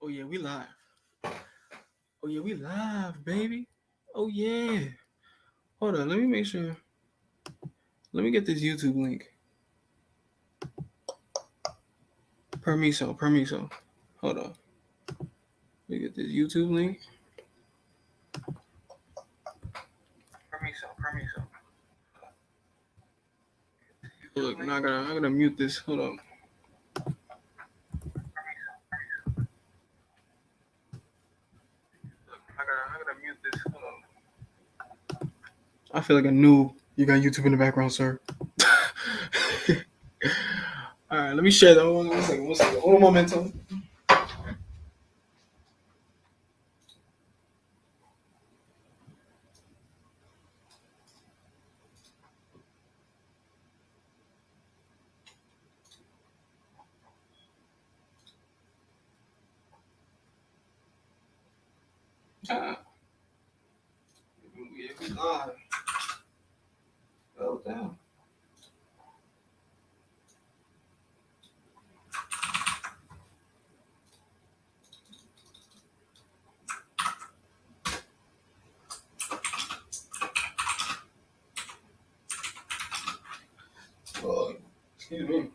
Oh yeah, we live. Oh yeah, we live, baby. Oh yeah. Hold on, let me make sure. Let me get this YouTube link. Permiso. Hold on. Let me get this YouTube link. Permiso. Look, now I gotta mute this. Hold on. I gotta mute this. Hold on. I feel like a noob. You got YouTube in the background, sir. All right, let me share that. One second. Hold on, momentum. Ah, yeah, we live. Oh damn. Excuse me.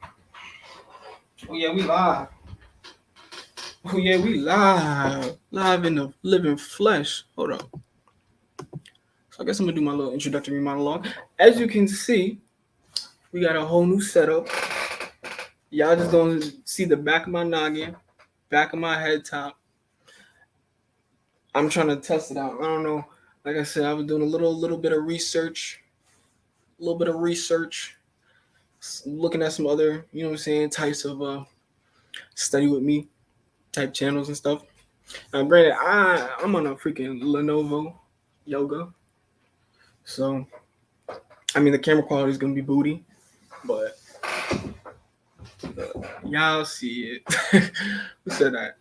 Oh yeah, we live. Oh yeah, we live. Live in the living flesh. Hold up. So I guess I'm gonna do my little introductory monologue. As you can see, we got a whole new setup. Y'all just gonna see the back of my noggin, back of my head top. I'm trying to test it out. I don't know. Like I said, I was doing a little bit of research, looking at some other, you know what I'm saying, types of study with me type channels and stuff. Granted, I'm on a freaking Lenovo Yoga, so I mean the camera quality is gonna be booty, but y'all see it. Who said that?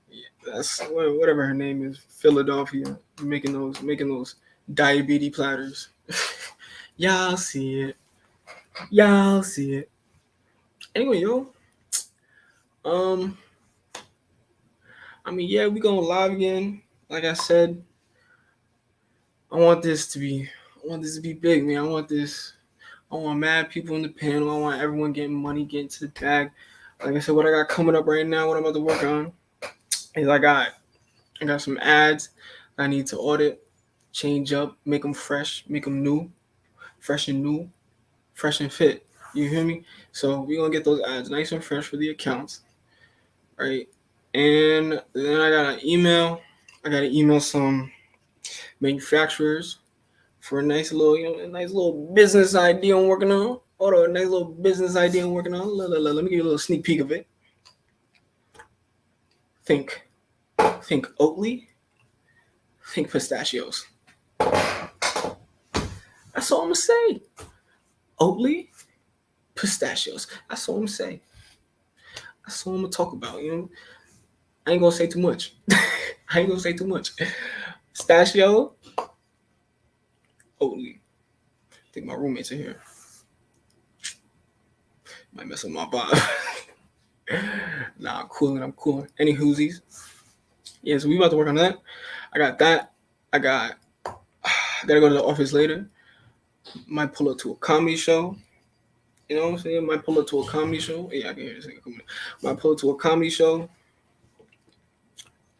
Yeah, that's whatever her name is. Philadelphia making those diabetes platters. Y'all see it. Y'all see it. Anyway, yo. Um, I mean, yeah, we going live again. Like I said, I want this to be big, man. I want mad people in the panel. I want everyone getting money, getting to the bag. Like I said, what I got coming up right now, what I'm about to work on is I got some ads I need to audit, change up, make them fresh, make them new, fresh and fit. You hear me? So we're gonna get those ads nice and fresh for the accounts, right? And then I got to email some manufacturers for a nice little, business idea I'm working on. Hold on, a nice little business idea I'm working on. Let me give you a little sneak peek of it. Think Oatly, think pistachios. That's all I'm gonna say. Oatly, pistachios. That's all I'm gonna say. That's all I'm gonna talk about. You know, I ain't gonna say too much. Pistachio, Oatly. I think my roommates are here. Might mess up my vibe. Nah, I'm cooling. Any whoosies? Yeah, so we about to work on that. I got that. I gotta go to the office later. Might pull up to a comedy show. You know what I'm saying? Might pull up to a comedy show. Yeah, I can hear this nigga coming. Might pull up to a comedy show.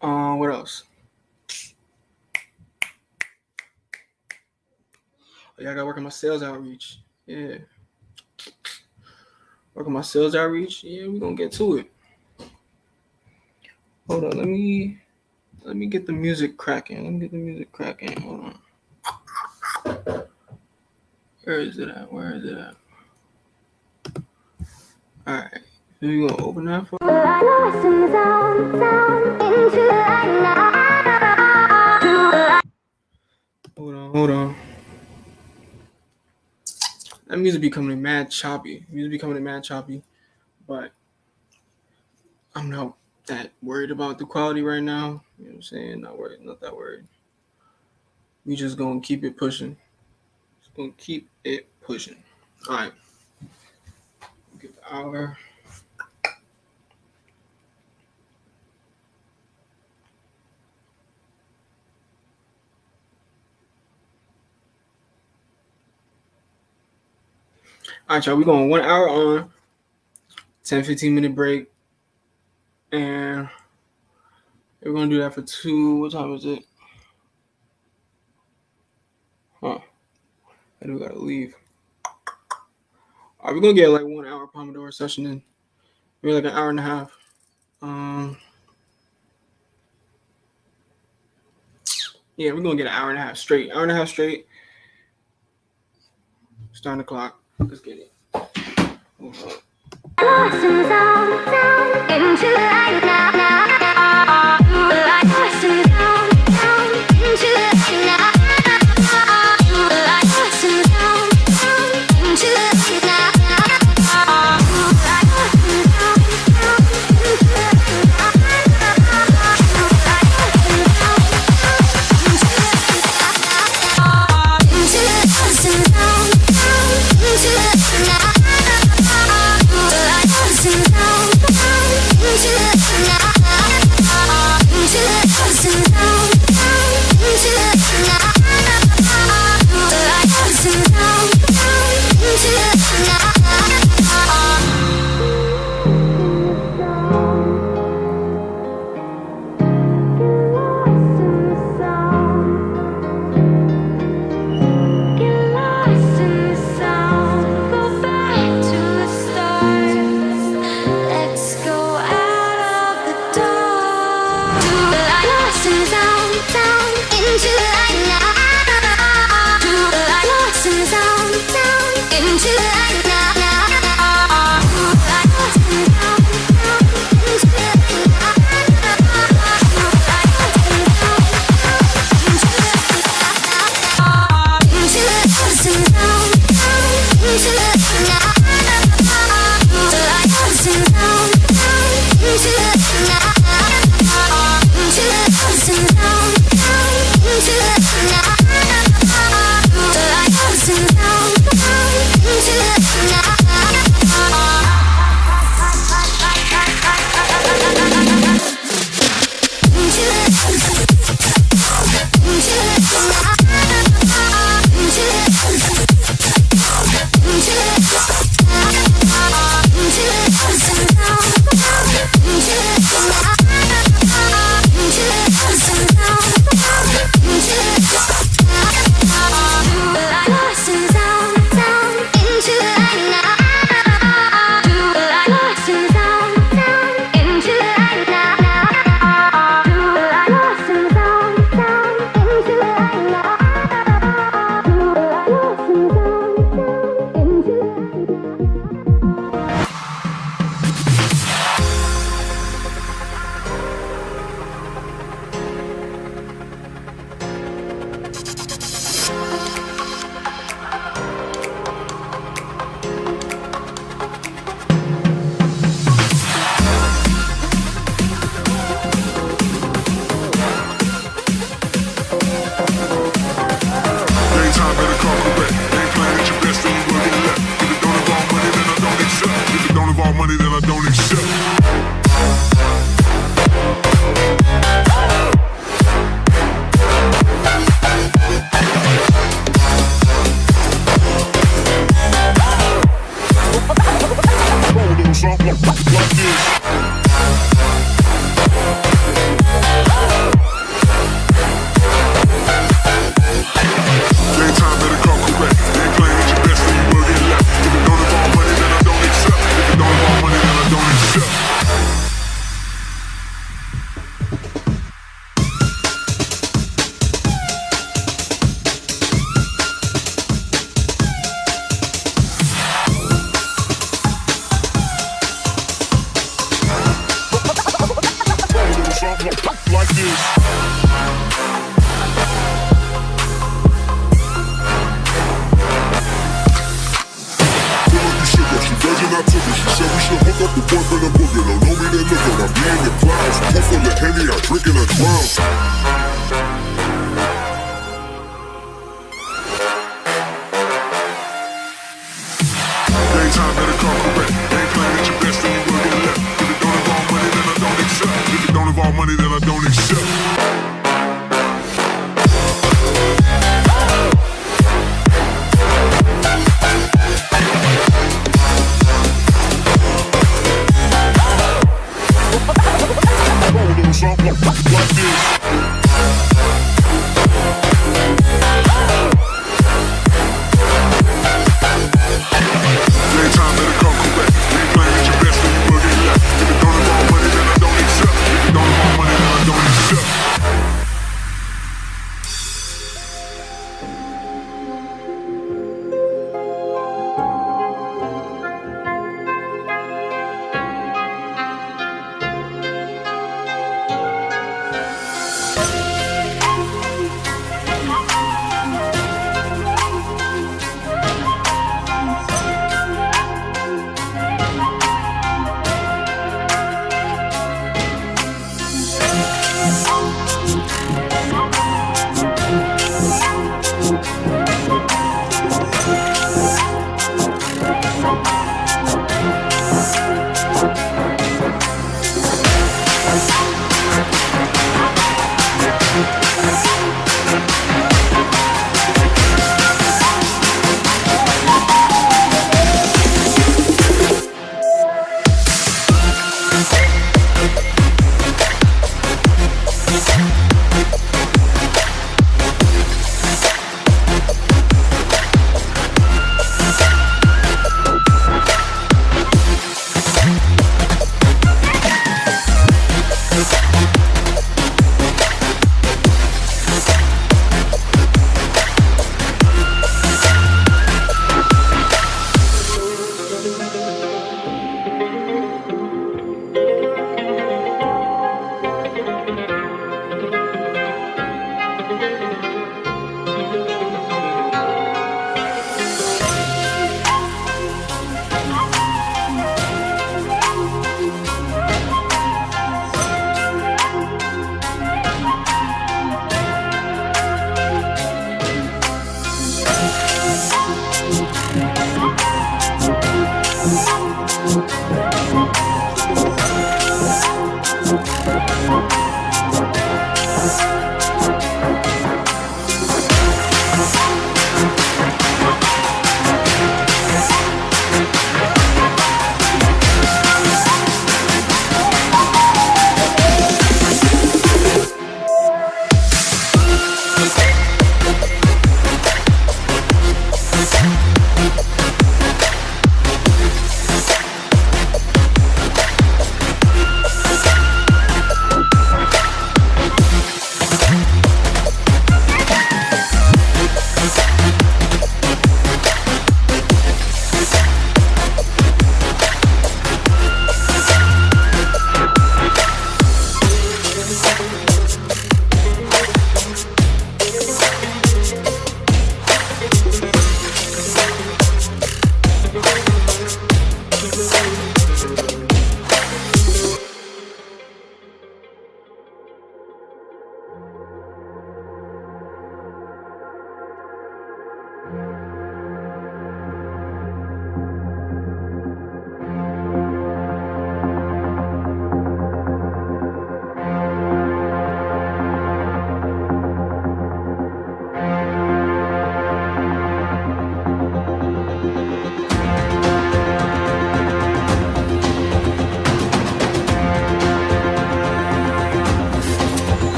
What else? Oh, yeah, I gotta work on my sales outreach. Yeah. Work on my sales outreach. Yeah, we gonna get to it. Hold on, let me get the music cracking. Hold on. Where is it at? All right. So you gonna open that for? Hold on. That music be coming in mad choppy. But I'm not that worried about the quality right now. You know what I'm saying? Not that worried. We just gonna keep it pushing. All right. Get the hour. All right, y'all. We're going 1 hour on, 10-15-minute break, and we're gonna do that for 2. What time is it? I do gotta leave. All right, we're gonna get like 1 hour Pomodoro session in. Maybe like an hour and a half. Yeah, we're gonna get an hour and a half straight. Hour and a half straight. Starting the clock. Let's get it.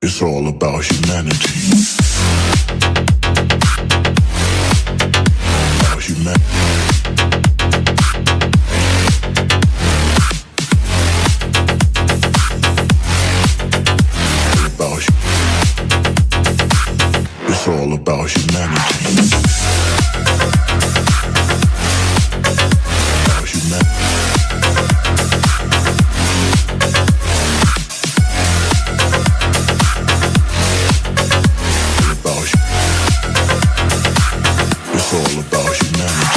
It's all about humanity. About humanity. It's all about humanity. About humanity. It's all about humanity.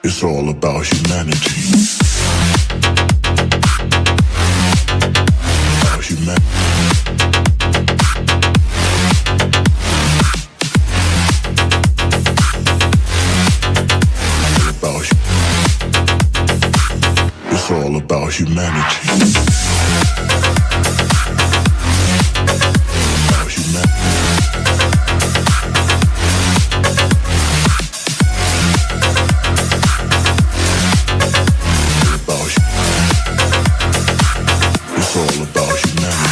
It's all about humanity. About humanity. It's all about humanity. About humanity. It's all about humanity.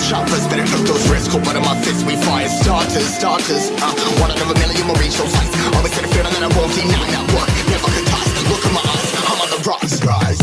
Choppers, better cook those risks. Cold blood in my fists, we fire starters. One out of a million will reach those heights. Always in a feeling that I won't deny. Not what, never could toss. Look in my eyes, I'm on the rocks. Rise.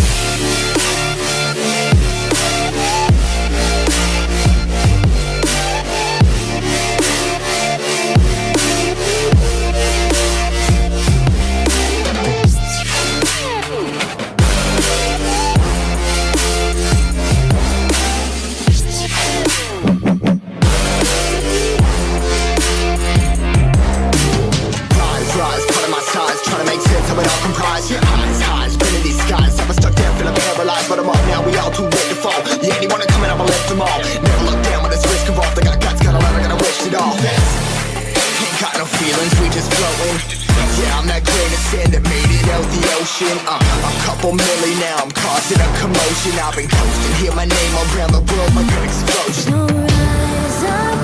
we all too late to fall. Yeah, anyone coming up, I'll lift them all. Never look down when it's risk involved. I got guts, got a lot, I gotta wish it all. Ain't got no feelings, we just floating. Yeah, I'm that grain of sand that made it out the ocean. A couple milli now, I'm causing a commotion. I've been coasting, hear my name around the world like an explosion. Rise up,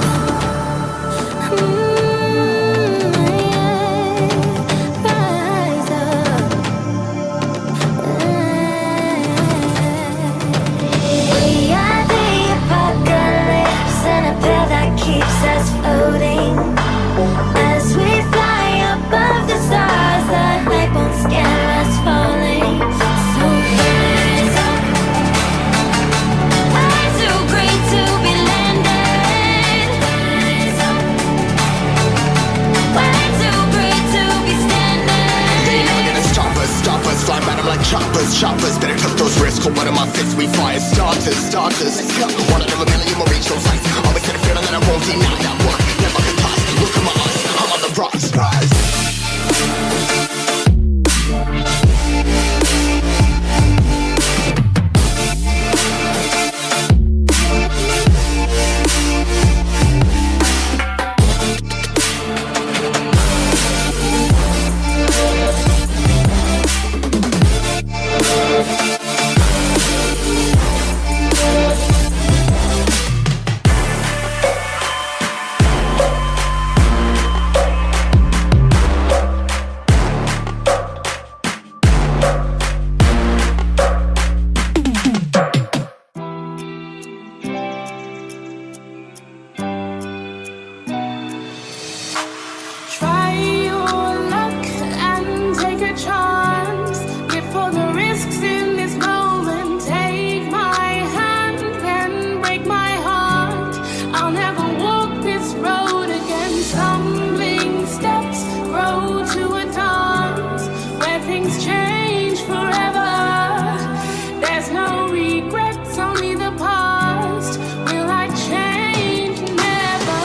rise up. We are the apocalypse, and a pill that keeps us floating. As we fly above the stars, the light won't scare us falling. So rise up. I'm too great to be landed. Rise up. Way too great to be standing. They never gonna stop us, fly by them like choppers. Better cut those risks, hold one of my fists, we fire starters. Let's go, one out of a million will reach those heights. Always had a feeling that I won't deny that work, never could toss. Look at my eyes, I'm on the rocks. Try your luck and take a chance. Live for the risks in this moment. Take my hand and break my heart. I'll never walk this road again. Stumbling steps grow to a dance where things change forever. There's no regrets, only the past. Will I change? Never.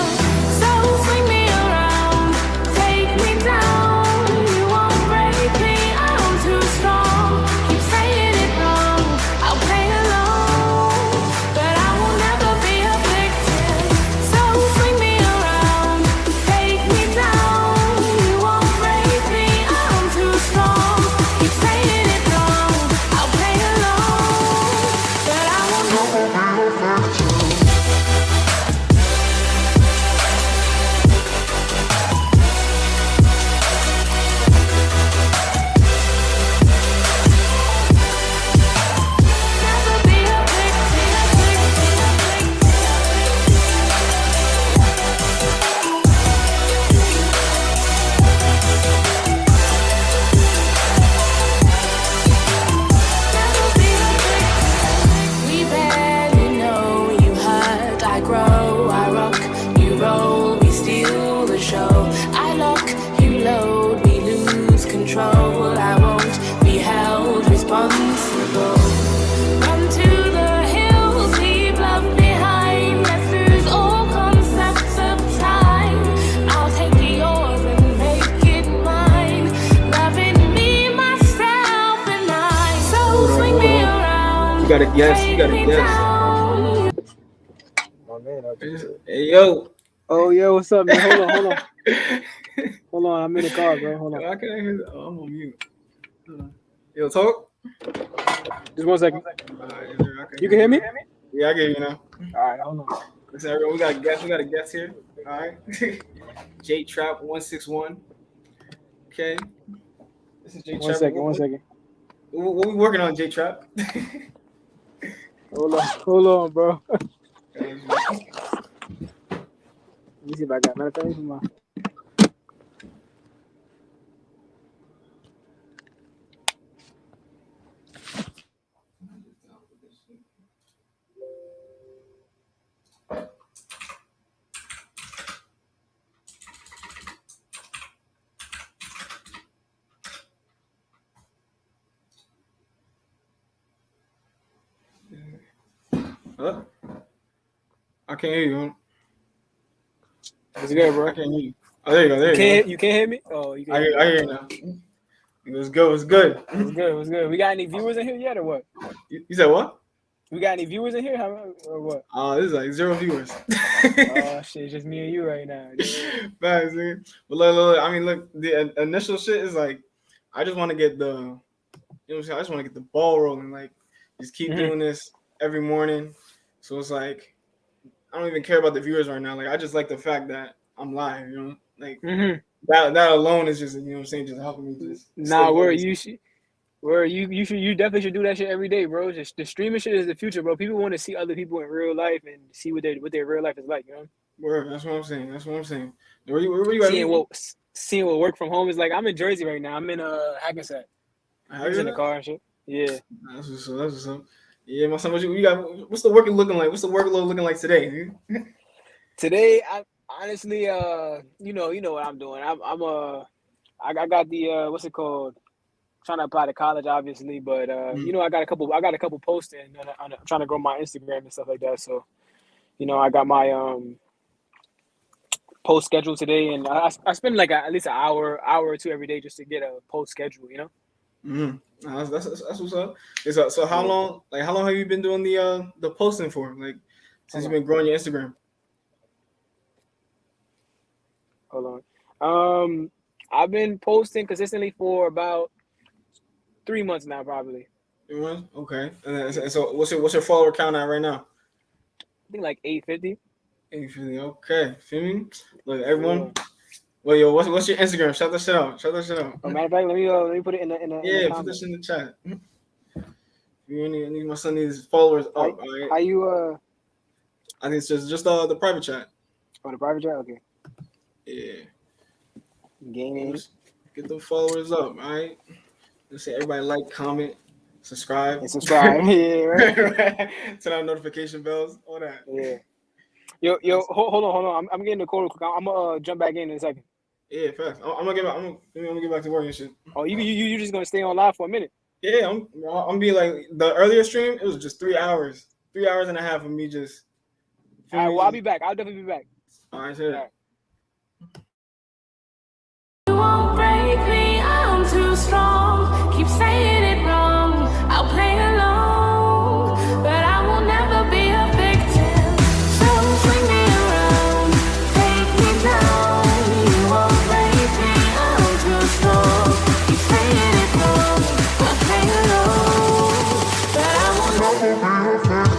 So swing me around, take me down. You won't break me, I'm too strong. Keep saying it wrong, I'll play along, but I will never be a victim. So swing me around, take me down. You won't break me, I'm too strong. Keep saying it wrong, I'll play along, but I will never be a victim. Never be a We barely know you hurt, I grow, I rock, you roll, we steal the show. I lock, you load, we lose control. I won't be held responsible. Run to the hills, leave love behind. Let's lose all concepts of time. I'll take yours and make it mine. Loving me, myself, and I. So swing me around. You gotta guess. You gotta take me guess. down. My man, Hey yo. oh yeah, what's up, man? Hold on. Hold on, I'm in the car, bro. Hold on. I can't hear. Oh, I'm on mute. Yo, talk. Just 1 second. Alright, You can hear me? Yeah, I get you now. All right, hold on. Listen, everyone, we got a guest. We got a guest here. All right. J Trap 161. Okay. This is J Trap. 1 second. What we working on, J Trap? Hold on, bro. Let me see if I got matter of fact, let me see my. Huh? I can't hear you. It's good, bro. I can't hear you. Oh, there you go. There you go. You can't hear me? Oh, you can. I hear you now. It was good. It was good. It was good. We got any viewers in here yet or what? You said what? We got any viewers in here? Or what? This is like 0 viewers. Oh shit, just me and you right now. Facts, nigga. But look, I mean, look, the initial shit is like, I just want to get the, you know what I'm saying? I just want to get the ball rolling. Like, just keep doing this every morning. So it's like, I don't even care about the viewers right now. Like, I just like the fact that I'm live, you know? Like, that alone is just, you know what I'm saying, just helping me just. Nah, you definitely should do that shit every day, bro. Just the streaming shit is the future, bro. People want to see other people in real life and see what their real life is like, you know? Word, that's what I'm saying. Where you at? Seeing what work from home is like. I'm in Jersey right now. I'm in Hackensack. I'm in the car and shit. Yeah. That's what's up. Yeah, my son, what you got? What's the work looking like? What's the workload looking like today, dude? Today, I honestly, you know what I'm doing. I got the what's it called? Trying to apply to college, obviously, but you know, I got a couple posts and I'm trying to grow my Instagram and stuff like that. So, you know, I got my post schedule today, and I spend like at least an hour or two every day just to get a post schedule. You know. That's what's up. So how long have you been doing the posting for? Like since you've been growing your Instagram? Hold on. I've been posting consistently for about 3 months now, probably. 3 months? Okay. And so what's your follower count at right now? I think like 850. 850. Okay. Feel me? Look, everyone. Well, yo, what's your Instagram? Shout that shit out. Oh, matter of fact, let me put it in the put this in the chat. You need my son needs followers up. All right. How you I think it's just the private chat. Oh, the private chat. Okay. Yeah. Gaming. Get them followers up. All right. Let's say everybody like, comment, subscribe. Yeah, right. Turn on notification bells. All that. Yeah. Yo, hold on. I'm getting the call real quick. I'm gonna jump back in a second. Yeah, fast. I'm gonna get back to work and shit. Oh, you just gonna stay on live for a minute? Yeah, I'm be like the earlier stream. It was just 3 hours, 3.5 hours of me just. All right, well, I'll be back. I'll definitely be back. All right, say that. You won't break me, I'm too strong. Keep saying it wrong, I'll play along, but I will never be a victim. So swing me around, take me down. You won't break me, I'm too strong. Keep saying it wrong, I'll play along, but I will never be a victim.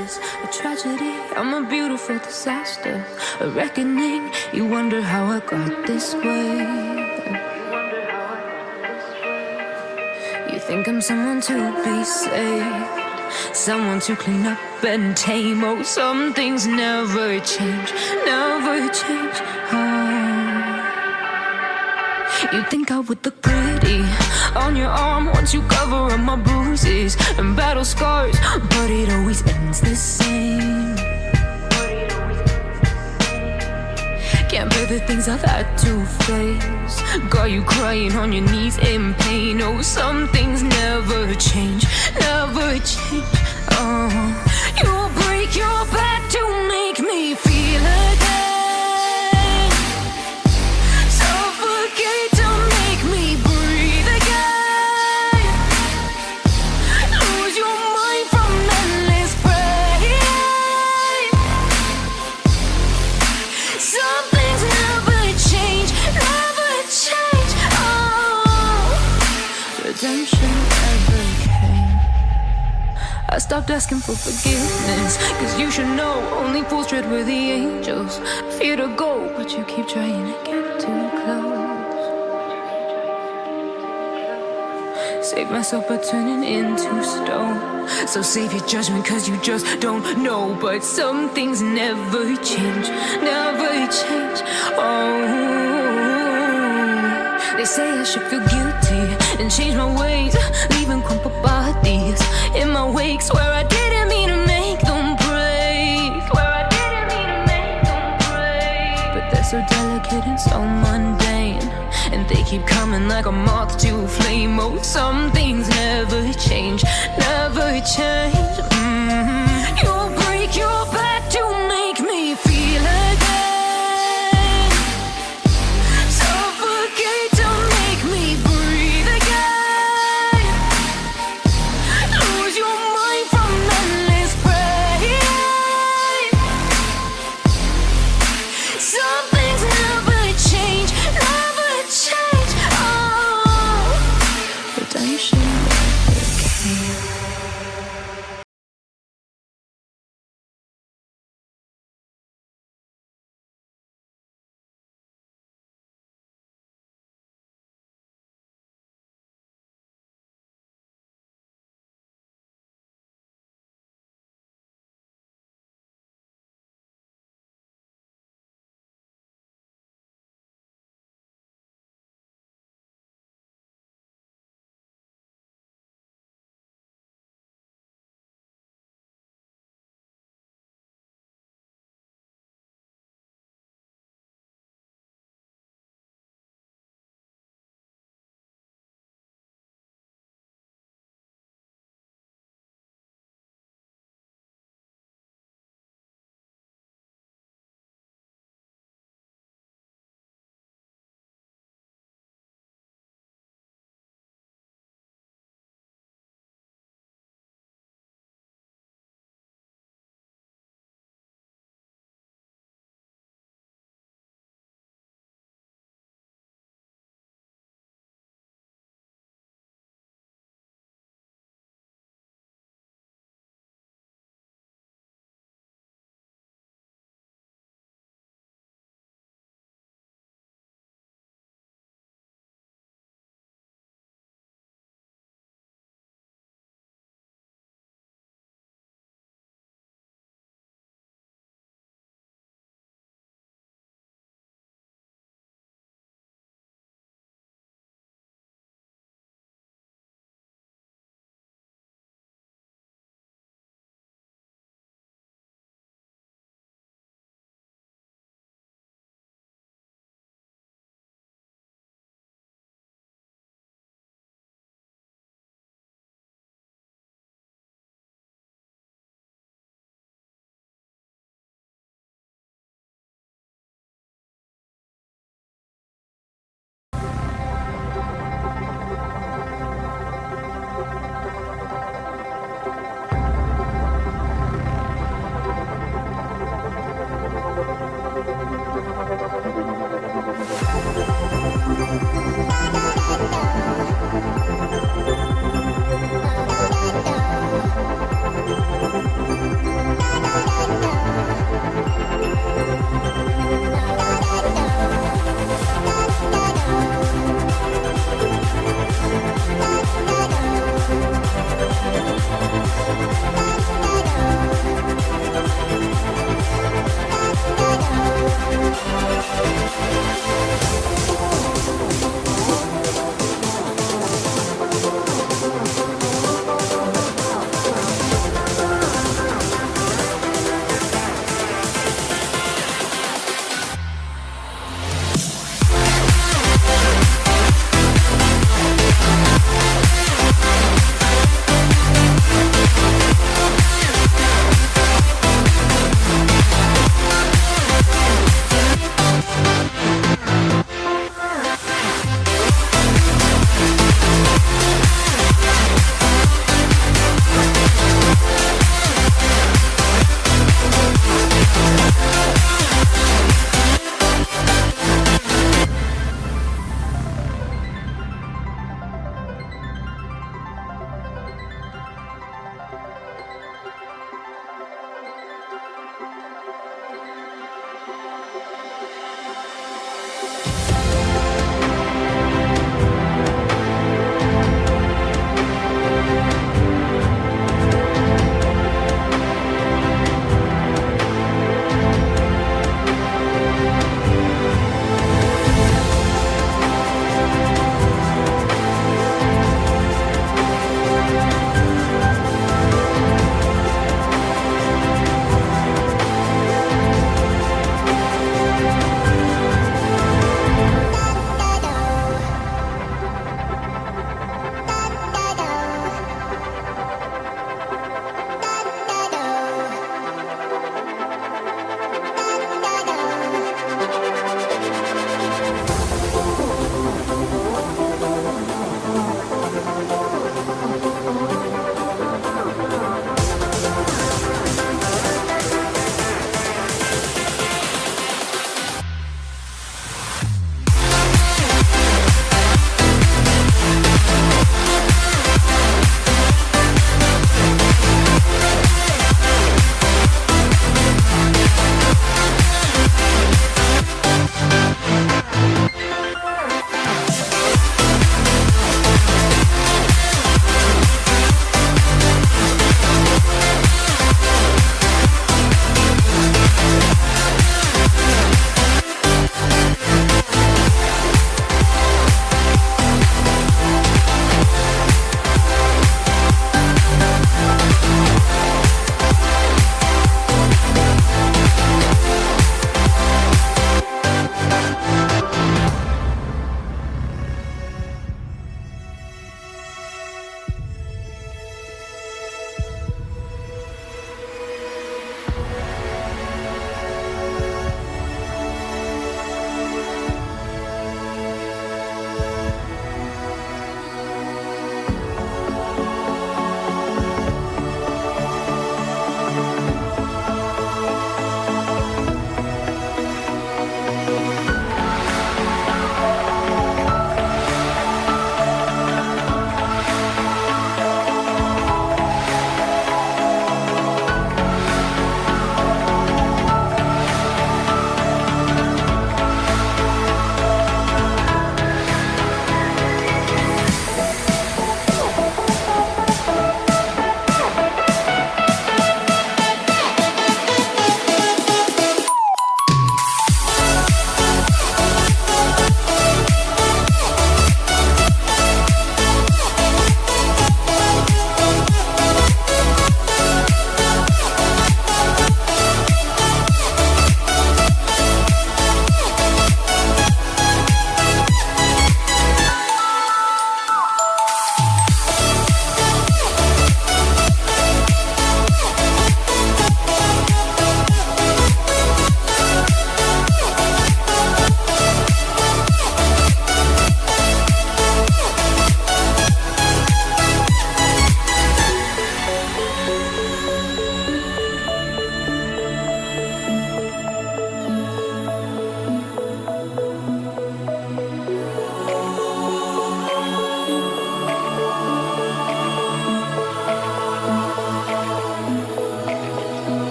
is a tragedy. I'm a beautiful disaster, a reckoning. You wonder how I got this way. You think I'm someone to be saved, someone to clean up and tame. Oh, some things never change, never change. You think I would look pretty on your arm once you cover up my bruises and battle scars, but it always ends the same. Can't bear the things I've had to face, got you crying on your knees in pain. Oh, some things never change, never change. Oh, you'll break your back to make me feel again, suffocate to make me breathe again, lose your mind from endless pain. Some things never change, never change. Oh, redemption never came. I stopped asking for forgiveness, cause you should know only fools tread where the angels fear to go, but you keep trying to get too close. Save myself by turning into stone, so save your judgment cause you just don't know. But some things never change, never change. Oh, they say I should feel guilty and change my ways, leaving crumpled bodies in my wake. Swear I didn't mean to make them break, swear I didn't mean to make them break. But they're so delicate and so mundane, and they keep coming like a moth to a flame. Oh, some things never change, never change. You'll break your back to make me feel again, suffocate to make me breathe again, lose your mind from endless pain. Some things never change, never change. Oh, redemption never came.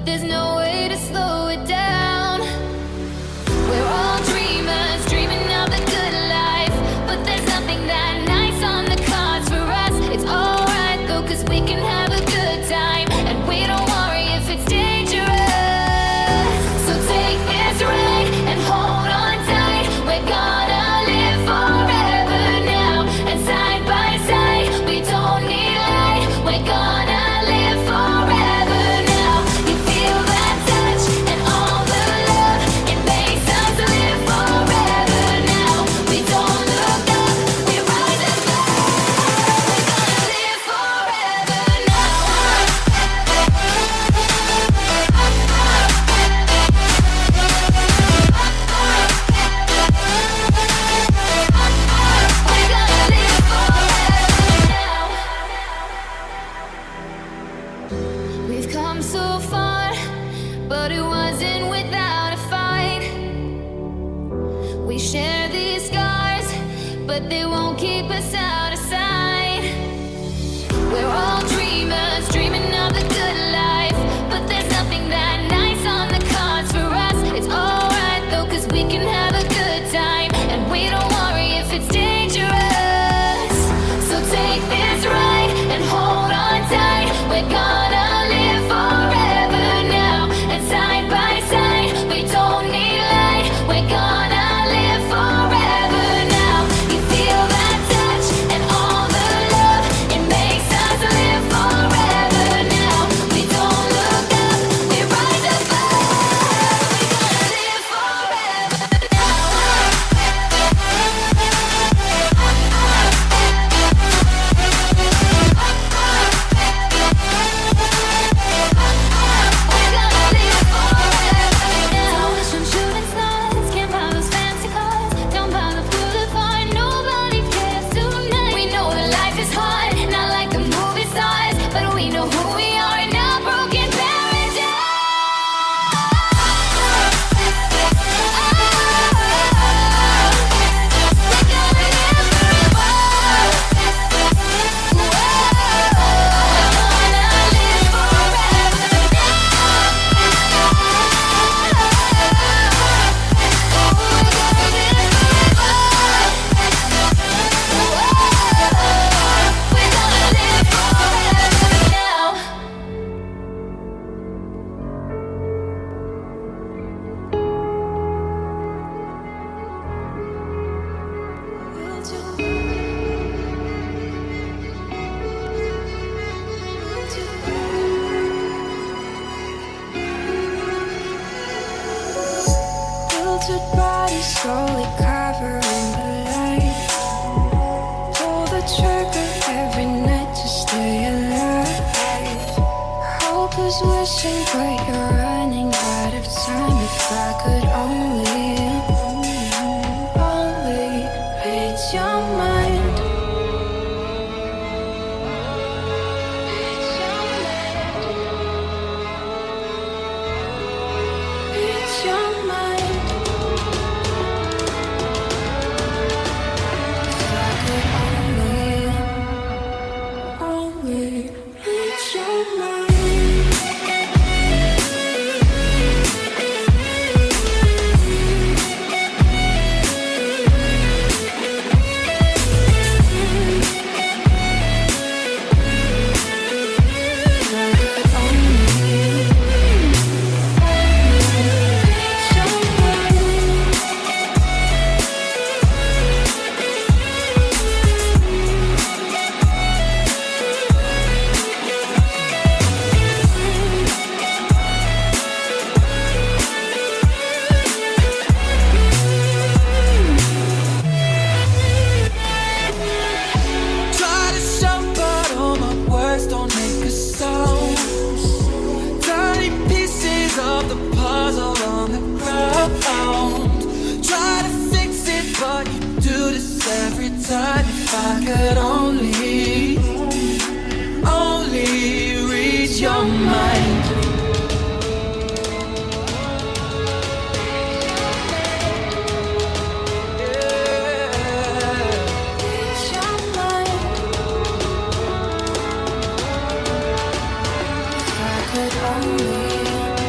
there's no way to slow it down. We're all dreamers, dreaming of the good life, but there's nothing that nice on the cards for us. It's alright though, cause we can have a good time, and we don't worry if it's dangerous. So take this ride and hold on tight. We're gonna live forever now, and side by side, we don't need light. We're gonna live forever now. You feel that touch and all the love, it makes us live forever now. We don't look up, we rise above. We're gonna live forever now. We're gonna live forever now. We've come so far, but it wasn't without a fight. We share these scars, but they won't keep us out of sight. We're all dreamers, dreaming of the good life, but there's nothing that nice on the cards for us. It's alright though, cause we can have a good time, and we don't worry if it's dangerous. So take this ride and hold on tight. We're gonna live forever now, and side by side, we don't need light. We're gonna live forever now. You feel that touch and all the love, it makes us live forever now. We don't look up, we rise above. We're gonna live forever now. Some shooting stars, can't buy those fancy cars. Down by the boulevard, nobody cares tonight. We know that life is hard, not like the movie stars, but we know who we are in our broken paradise. We're gonna live forever. Filtered bodies slowly covering the light. Pull the trigger every night to stay alive. Hope is wishing, but you're running out of time. If I could only read your mind. Read your mind. If I could only read your mind. time if I could only read your mind. Could only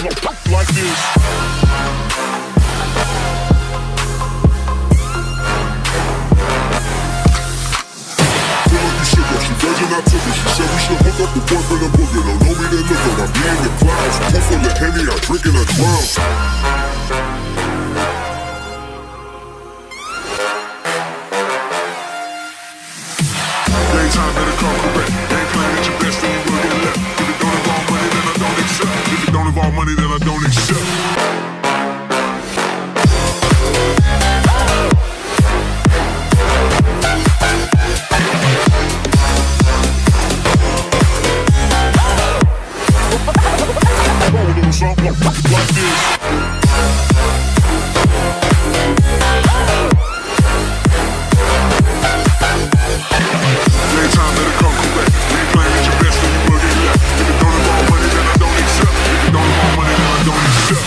like this. Feel like you shook her, she virgin, I took her. She said we should hook up the boyfriend and booger. Don't know me, then look her. I be in the clouds, pool full of Henny, I drink and I drown. Daytime better come correct. Ain't playing at your best, then you will get left. If it don't involve money, then I don't accept. If it don't involve money, then I don't accept. Rolling something like this. Daytime better come correct. Ain't playing at your best, then you will get left. If it don't involve money, then I don't accept. If it don't involve money, then I don't accept.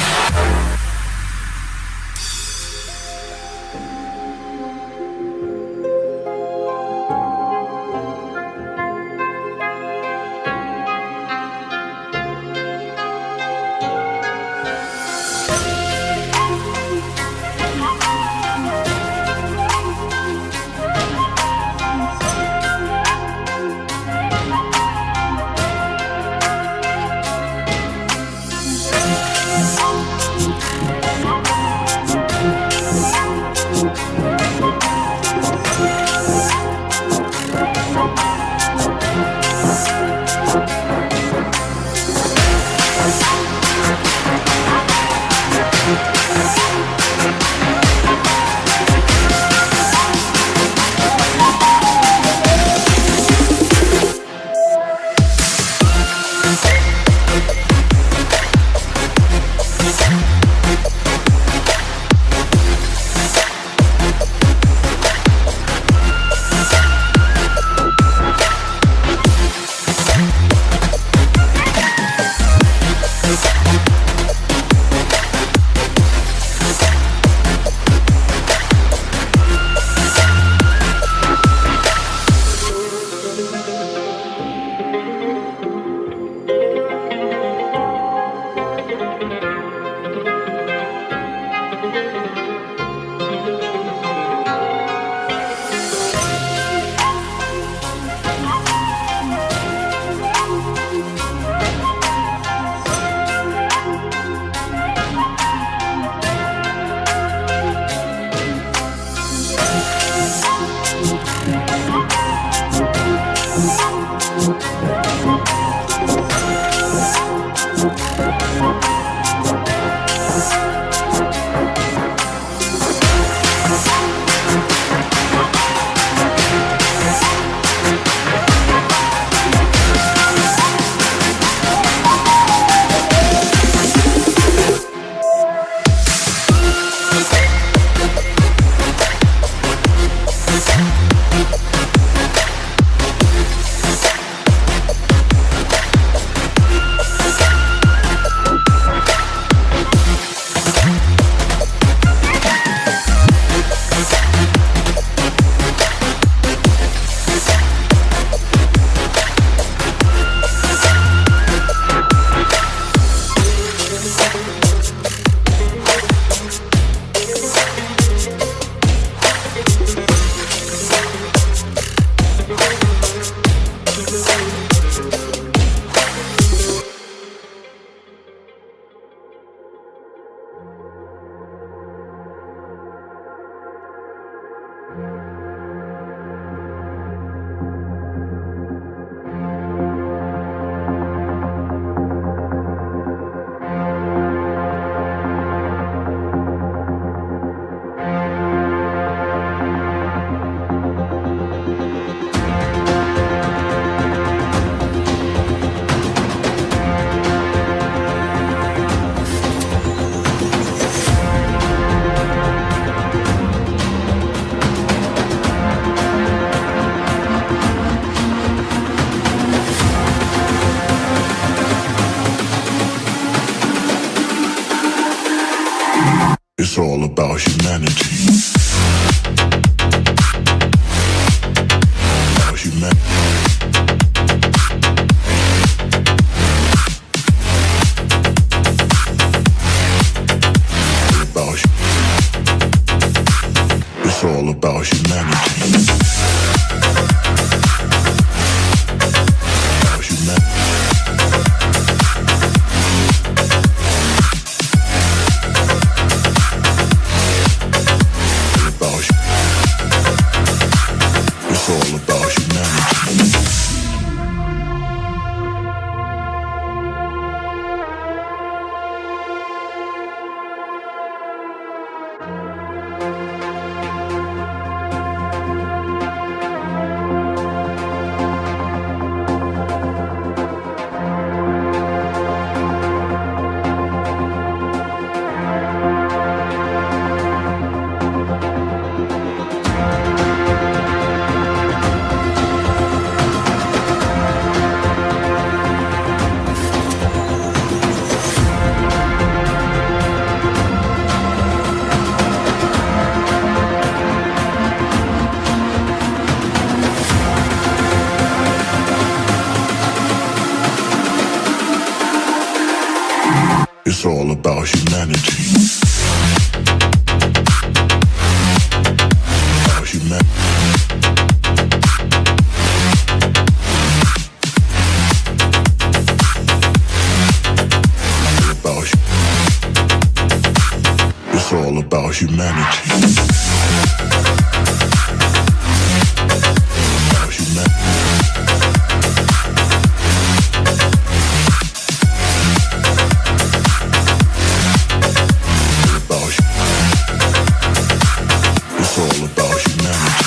It's all about humanity. About humanity. about humanity. About humanity. It's all about humanity. It's all about humanity. About humanity. It's all about humanity. About humanity. It's all about humanity.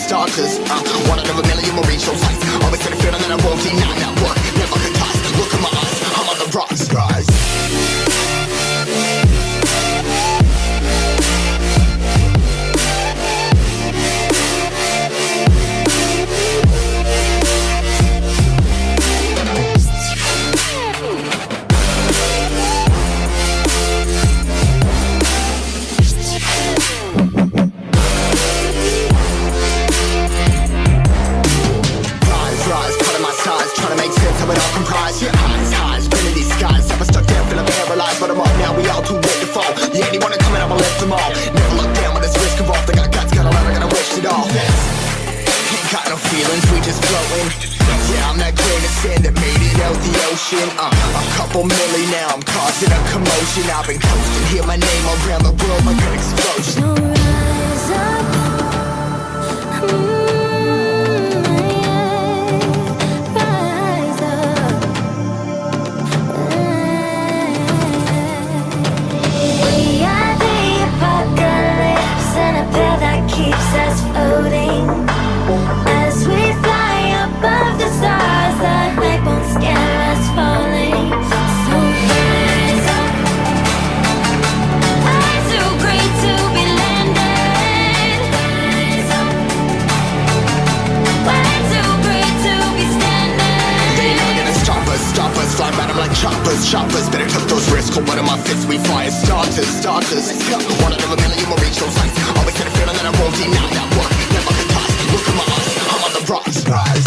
starters. One out of a million will reach those heights. Always had a feeling that I won't deny that work. Never could toss. Look in my eyes, I'm on the rocks, guys. Trying to make sense of it all comprised. Yeah, highs, been in these skies. Never stuck down, feeling paralyzed, but I'm up now, we all too late to fall. Yeah, anyone coming, I'ma lift them all. Never look down when there's risk involved. I got guts, got a lot, I gotta wish it all. Ain't got no feelings, we just floating. Yeah, I'm that grain of sand that made it out the ocean. A couple milli now, I'm causing a commotion. I've been coasting, hear my name around the world like an explosion. So rise up. Keeps us floating as we fly above the stars. The night won't scare us falling. So rise up. I'm too great to be landed. Rise up. Way too great to be standing. They never gonna stop us. Fly by them like choppers. Better took those risks. Hold one of my fists, we fly as starters. Let's go. One out of a million will reach those heights. Always had a feeling that I won't deny that work. Never could toss. Look in my eyes, I'm on the rocks, guys.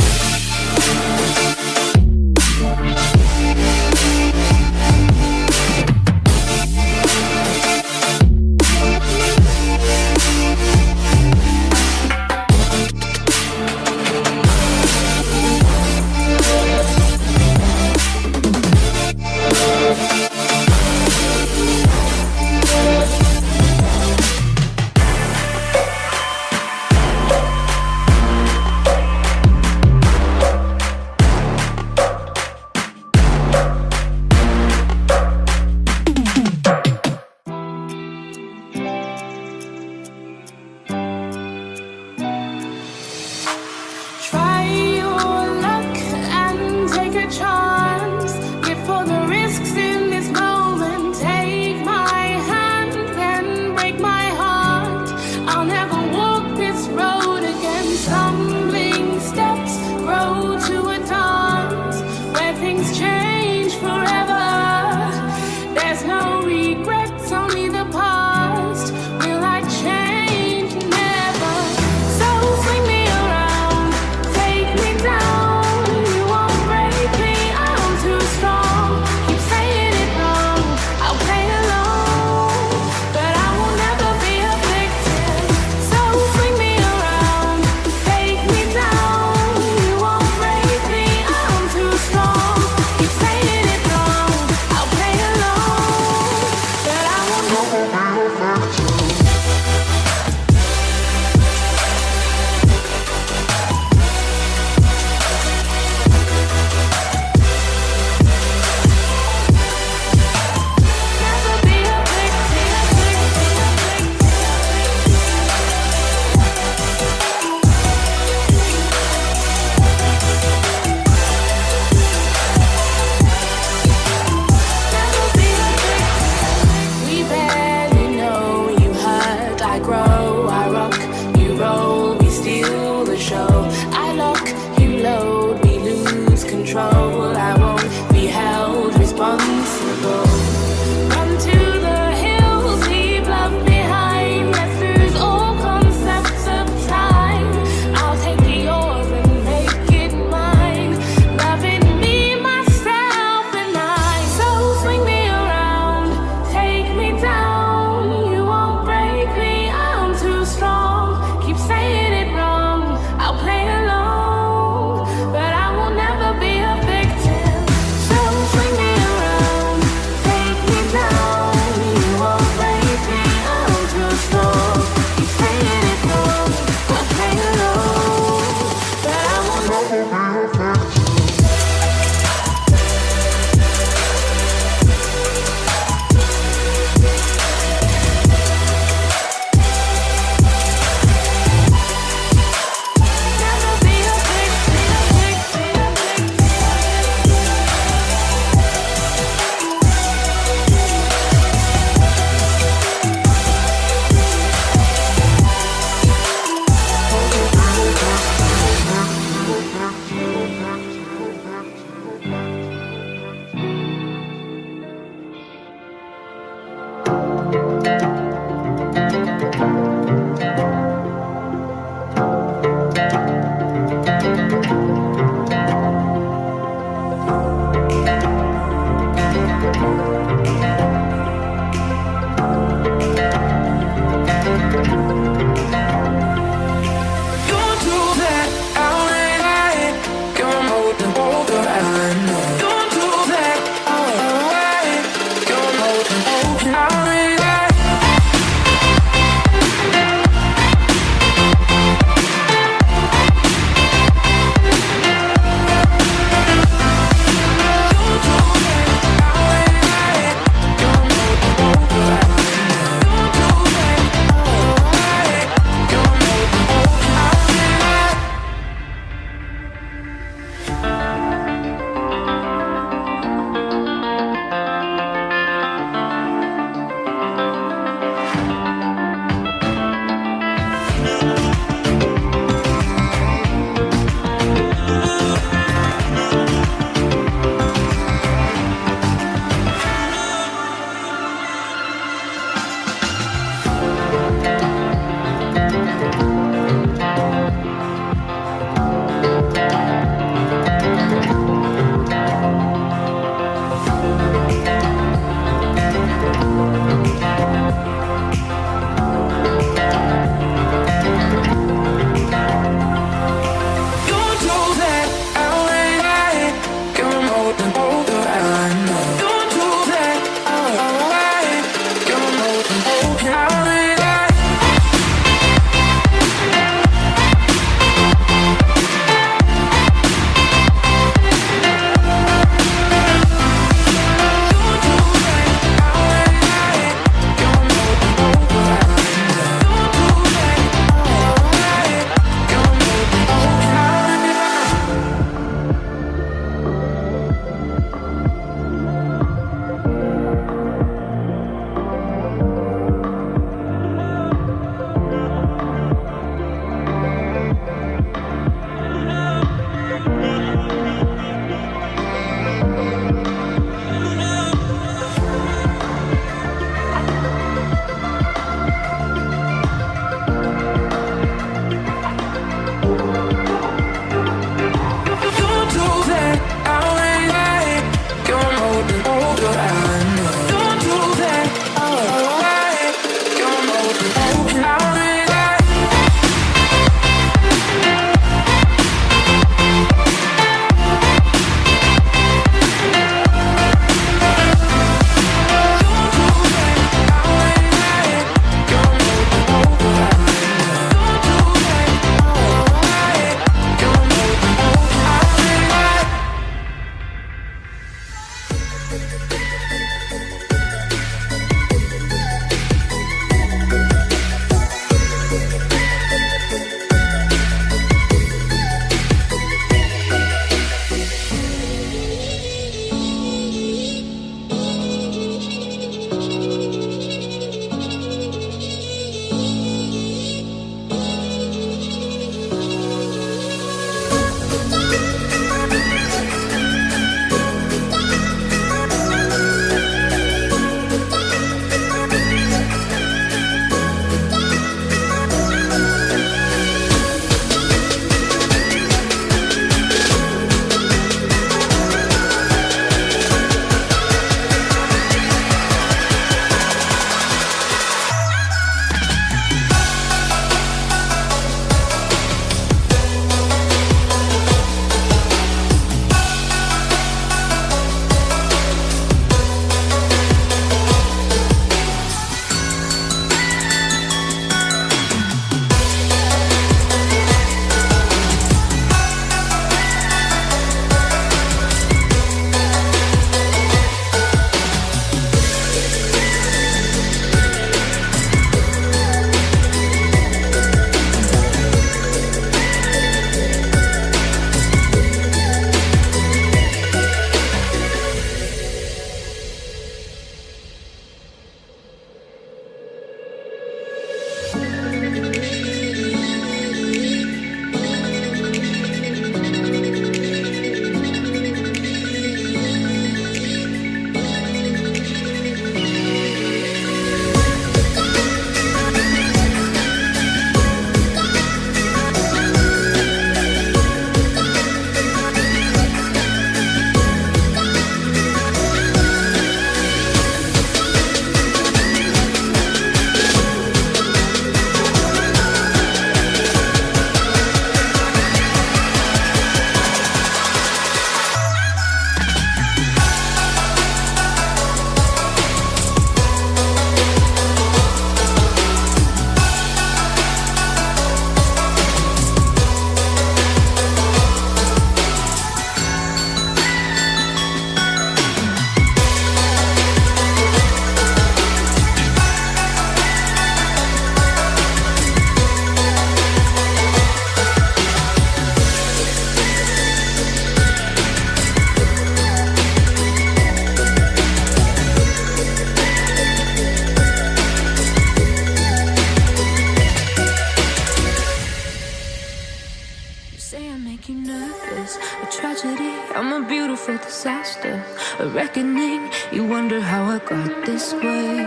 I'm a beautiful disaster, a reckoning. You wonder how I got this way.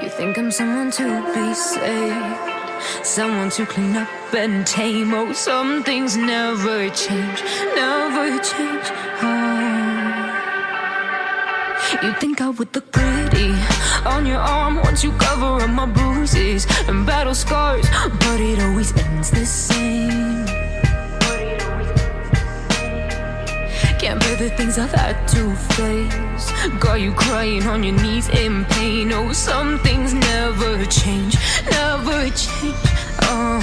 You think I'm someone to be saved, someone to clean up and tame. Oh, some things never change, never change. You think I would look pretty on your arm once you cover up my bruises and battle scars, but it always ends the same. Can't bear the things I've had to face. Got you crying on your knees in pain. Oh, some things never change, never change. Oh,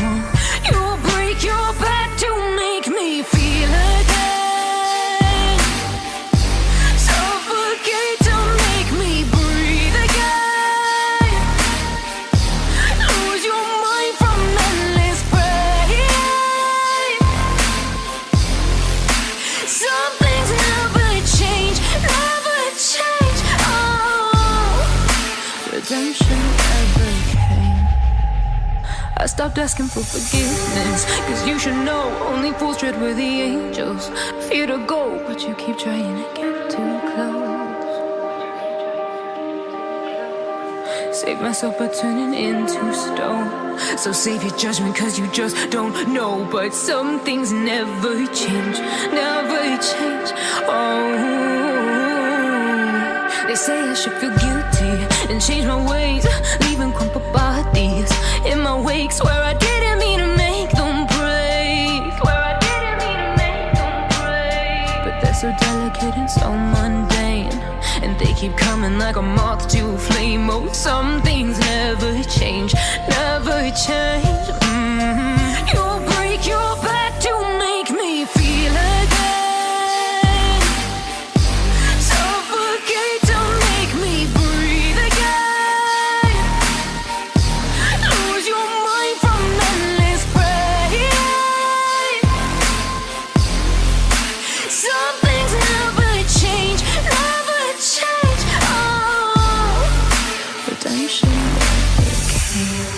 you'll break your back to make me feel again. Suffocate to make me breathe again. Lose your mind from endless pain. Some things never change, never change. Oh, redemption never came. I stopped asking for forgiveness, cause you should know only fools tread where the angels fear to go, but you keep trying to get too close. Save myself by turning into stone. So save your judgment cause you just don't know. But some things never change, never change. Oh, they say I should feel guilty and change my ways, leaving crumpled bodies in my wake. Swear I didn't mean to make them break. Swear I didn't mean to make them break. But they're so delicate and so mundane, and they keep coming like a moth to a flame. Oh, some things never change, never change. You'll break your back to make me feel again. Suffocate to make me breathe again. Lose your mind from endless pain. Some things never change, never change. Oh, redemption never came.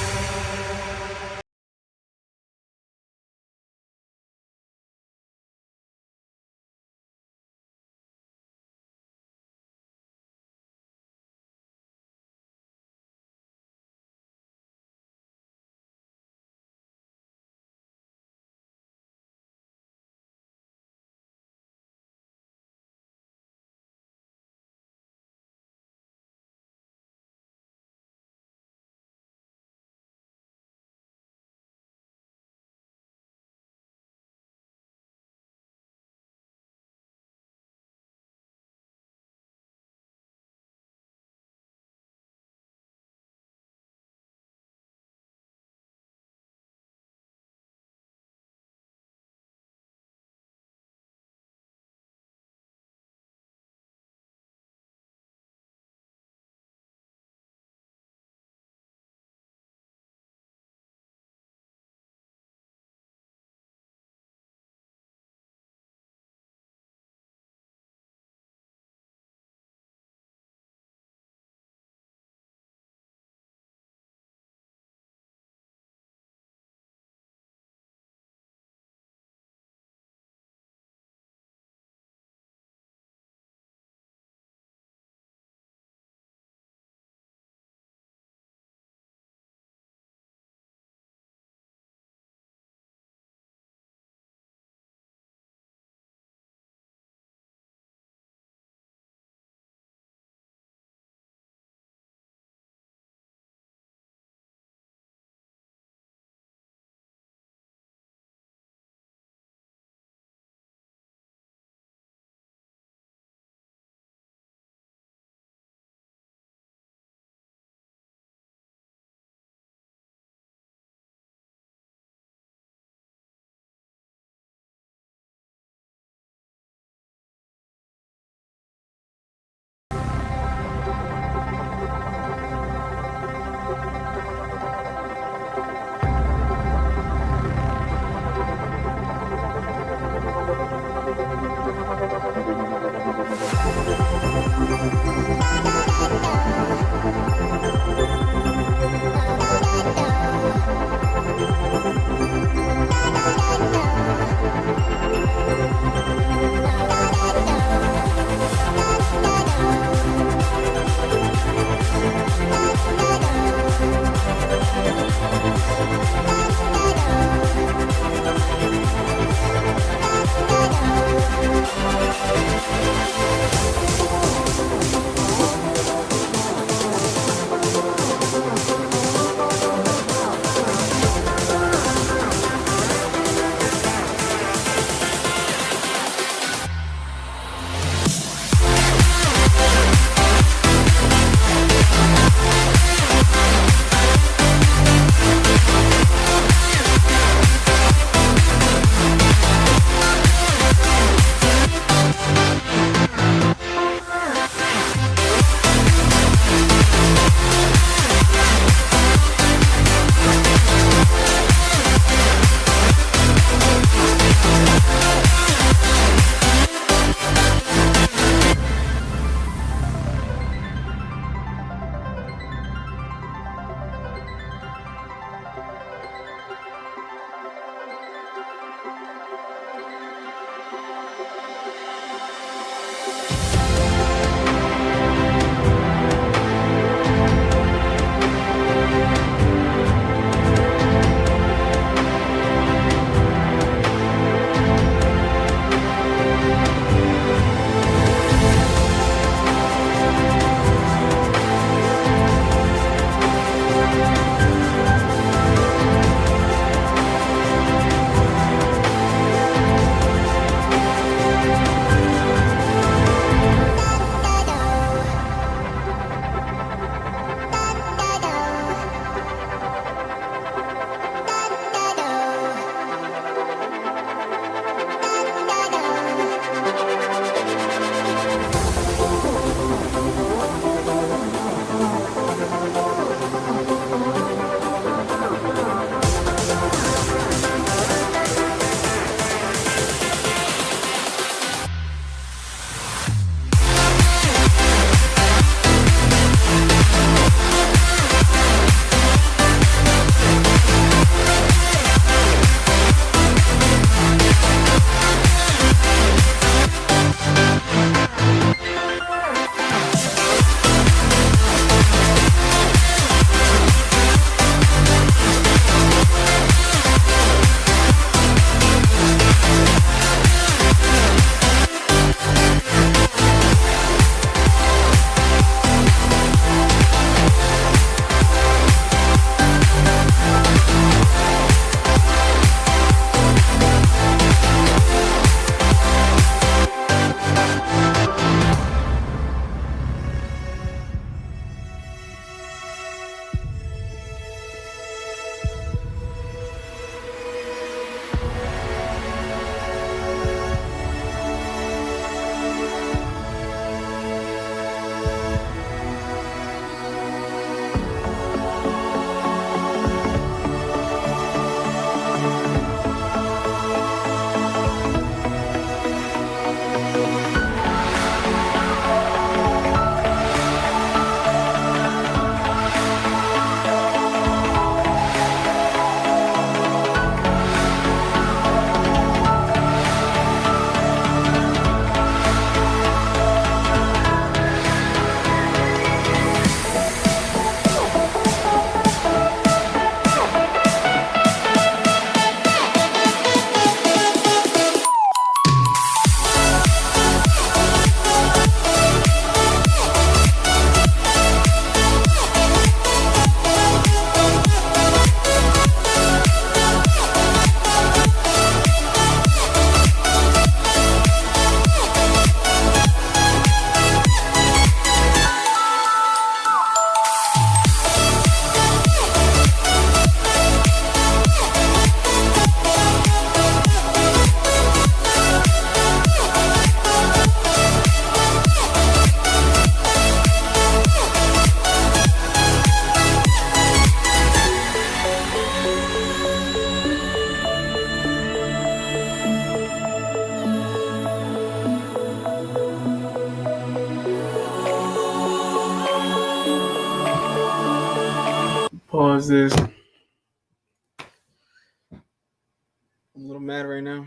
Pause this. I'm a little mad right now.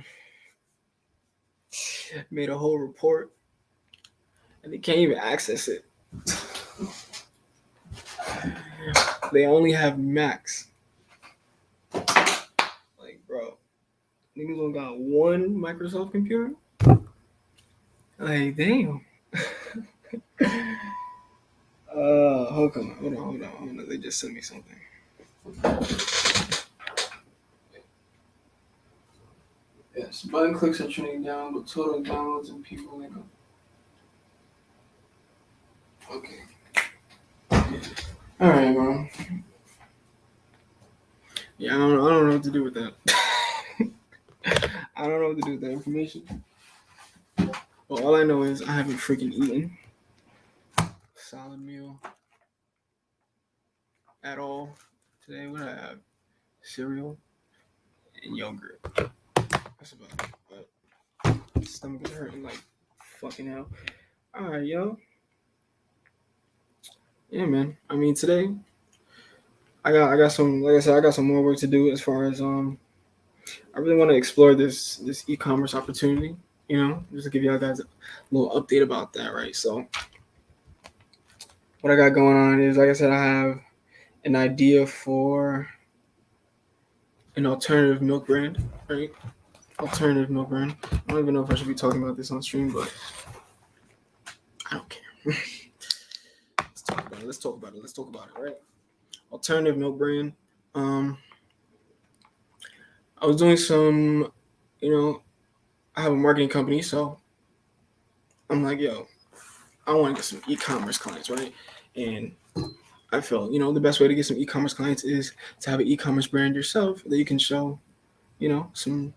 Made a whole report and they can't even access it. They only have Macs. Like, bro, niggas only got one Microsoft computer? Like, damn. Hold on. They just sent me something. Yes, button clicks are trending down, but total downloads and people nigga. Okay. Alright, bro. Yeah, I don't know what to do with that. I don't know what to do with that information. But all I know is I haven't freaking eaten solid meal at all today. What did I have? Cereal and yogurt. That's about it. But my stomach is hurting like fucking hell. Alright, yo. Yeah, man. I mean, today I got some, like I said, I got some more work to do as far as I really want to explore this e-commerce opportunity, you know, just to give y'all guys a little update about that, right? So what I got going on is, like I said, I have an idea for an alternative milk brand, right? Alternative milk brand. I don't even know if I should be talking about this on stream, but I don't care. Let's talk about it, right? Alternative milk brand. I was doing some, you know, I have a marketing company, so I'm like, yo, I want to get some e-commerce clients, right? And I felt, you know, the best way to get some e-commerce clients is to have an e-commerce brand yourself that you can show, you know, some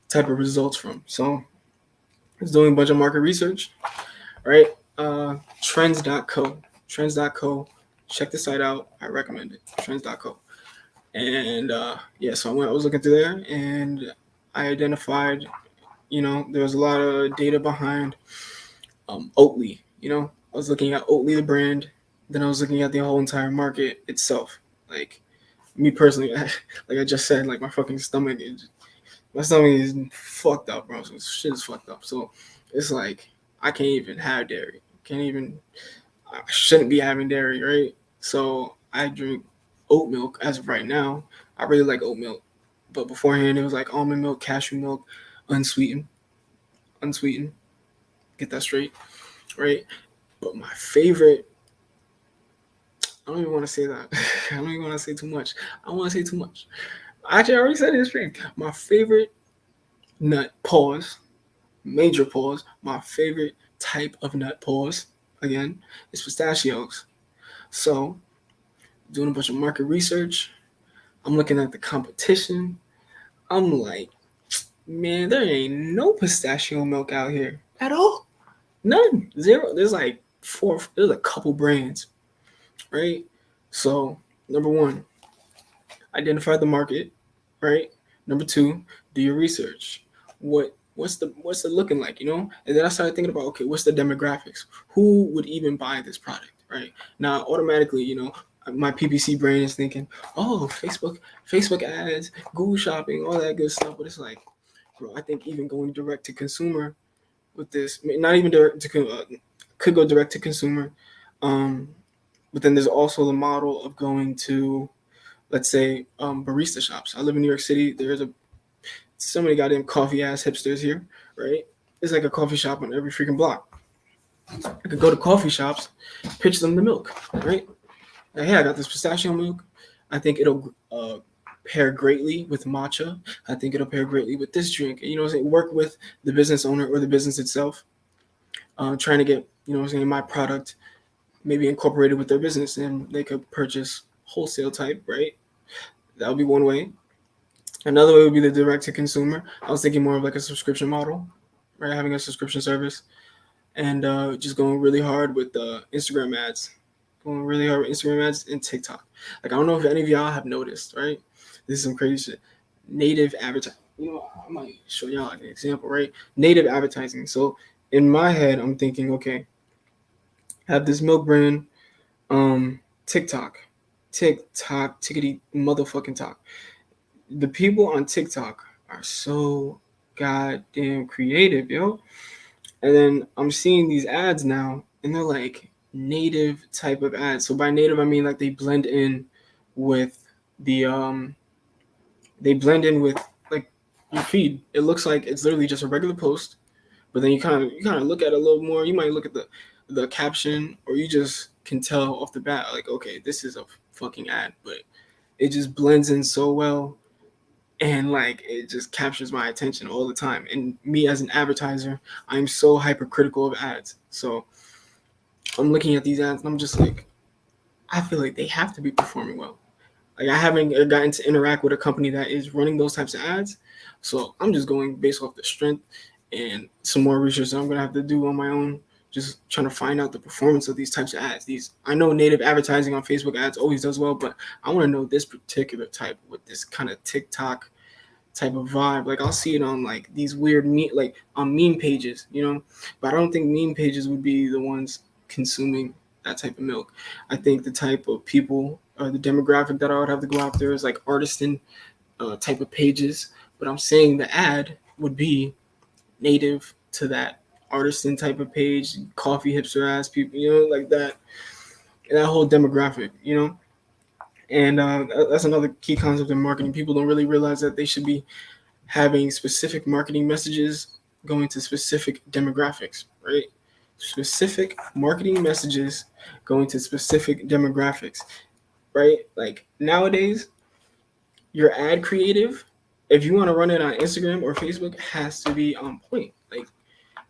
type of results from. So I was doing a bunch of market research, right? Trends.co. Check the site out. I recommend it. Trends.co. And yeah, so I was looking through there and I identified, you know, there was a lot of data behind Oatly. You know, I was looking at Oatly, the brand. Then I was looking at the whole entire market itself. Like, me personally, like I just said, like my stomach is fucked up, bro. So shit is fucked up. So it's like I can't even have dairy. I shouldn't be having dairy, right? So I drink oat milk as of right now. I really like oat milk. But beforehand, it was like almond milk, cashew milk, unsweetened. Get that straight, right? But my favorite, I don't even want to say that. I don't even want to say too much. I don't want to say too much. Actually, I already said it in the stream. My favorite nut, pause, major pause, my favorite type of nut, pause, again, is pistachios. So, doing a bunch of market research, I'm looking at the competition. I'm like, man, there ain't no pistachio milk out here at all. None. Zero. There's a couple brands, right? So, number one, identify the market, right? Number two, do your research. What's the looking like, you know? And then I started thinking about, okay, what's the demographics? Who would even buy this product, right? Now, automatically, you know, my PPC brain is thinking, oh, Facebook ads, Google shopping, all that good stuff. But it's like, bro, I think even going direct to consumer with this, not even direct to could go direct to consumer. But then there's also the model of going to, let's say, barista shops. I live in New York City. There's so many goddamn coffee ass hipsters here, right? It's like a coffee shop on every freaking block. I could go to coffee shops, pitch them the milk, right? Like, hey, I got this pistachio milk. I think it'll pair greatly with matcha. I think it'll pair greatly with this drink. You know what I'm saying? Work with the business owner or the business itself, trying to get, you know what I'm saying, my product maybe incorporated with their business, and they could purchase wholesale type, right? That would be one way. Another way would be the direct to consumer. I was thinking more of like a subscription model, right? Having a subscription service and just going really hard with Instagram ads. Going really hard with Instagram ads and TikTok. Like, I don't know if any of y'all have noticed, right? This is some crazy shit. Native advertising. You know, I might show y'all an example, right? Native advertising. So in my head, I'm thinking, okay, have this milk brand, TikTok, TikTok, tickety motherfucking talk. The people on TikTok are so goddamn creative, yo. And then I'm seeing these ads now, and they're like native type of ads. So by native, I mean like they blend in with the like your feed. It looks like it's literally just a regular post, but then you kind of look at it a little more. You might look at the caption, or you just can tell off the bat like, okay, this is a fucking ad, but it just blends in so well, and like it just captures my attention all the time. And me as an advertiser, I'm so hypercritical of ads. So I'm looking at these ads and I'm just like, I feel like they have to be performing well. Like I haven't gotten to interact with a company that is running those types of ads, so I'm just going based off the strength and some more research that I'm gonna have to do on my own. Just trying to find out the performance of these types of ads. I know native advertising on Facebook ads always does well, but I want to know this particular type with this kind of TikTok type of vibe. Like I'll see it on like these weird like on meme pages, but I don't think meme pages would be the ones consuming that type of milk. I think the type of people or the demographic that I would have to go after is like artisan type of pages. But I'm saying the ad would be native to that artisan type of page, coffee hipster ass people, like that whole demographic, And that's another key concept in marketing. People don't really realize that they should be having specific marketing messages going to specific demographics, right? Specific marketing messages going to specific demographics, right? Like nowadays, your ad creative, if you want to run it on Instagram or Facebook, has to be on point. Like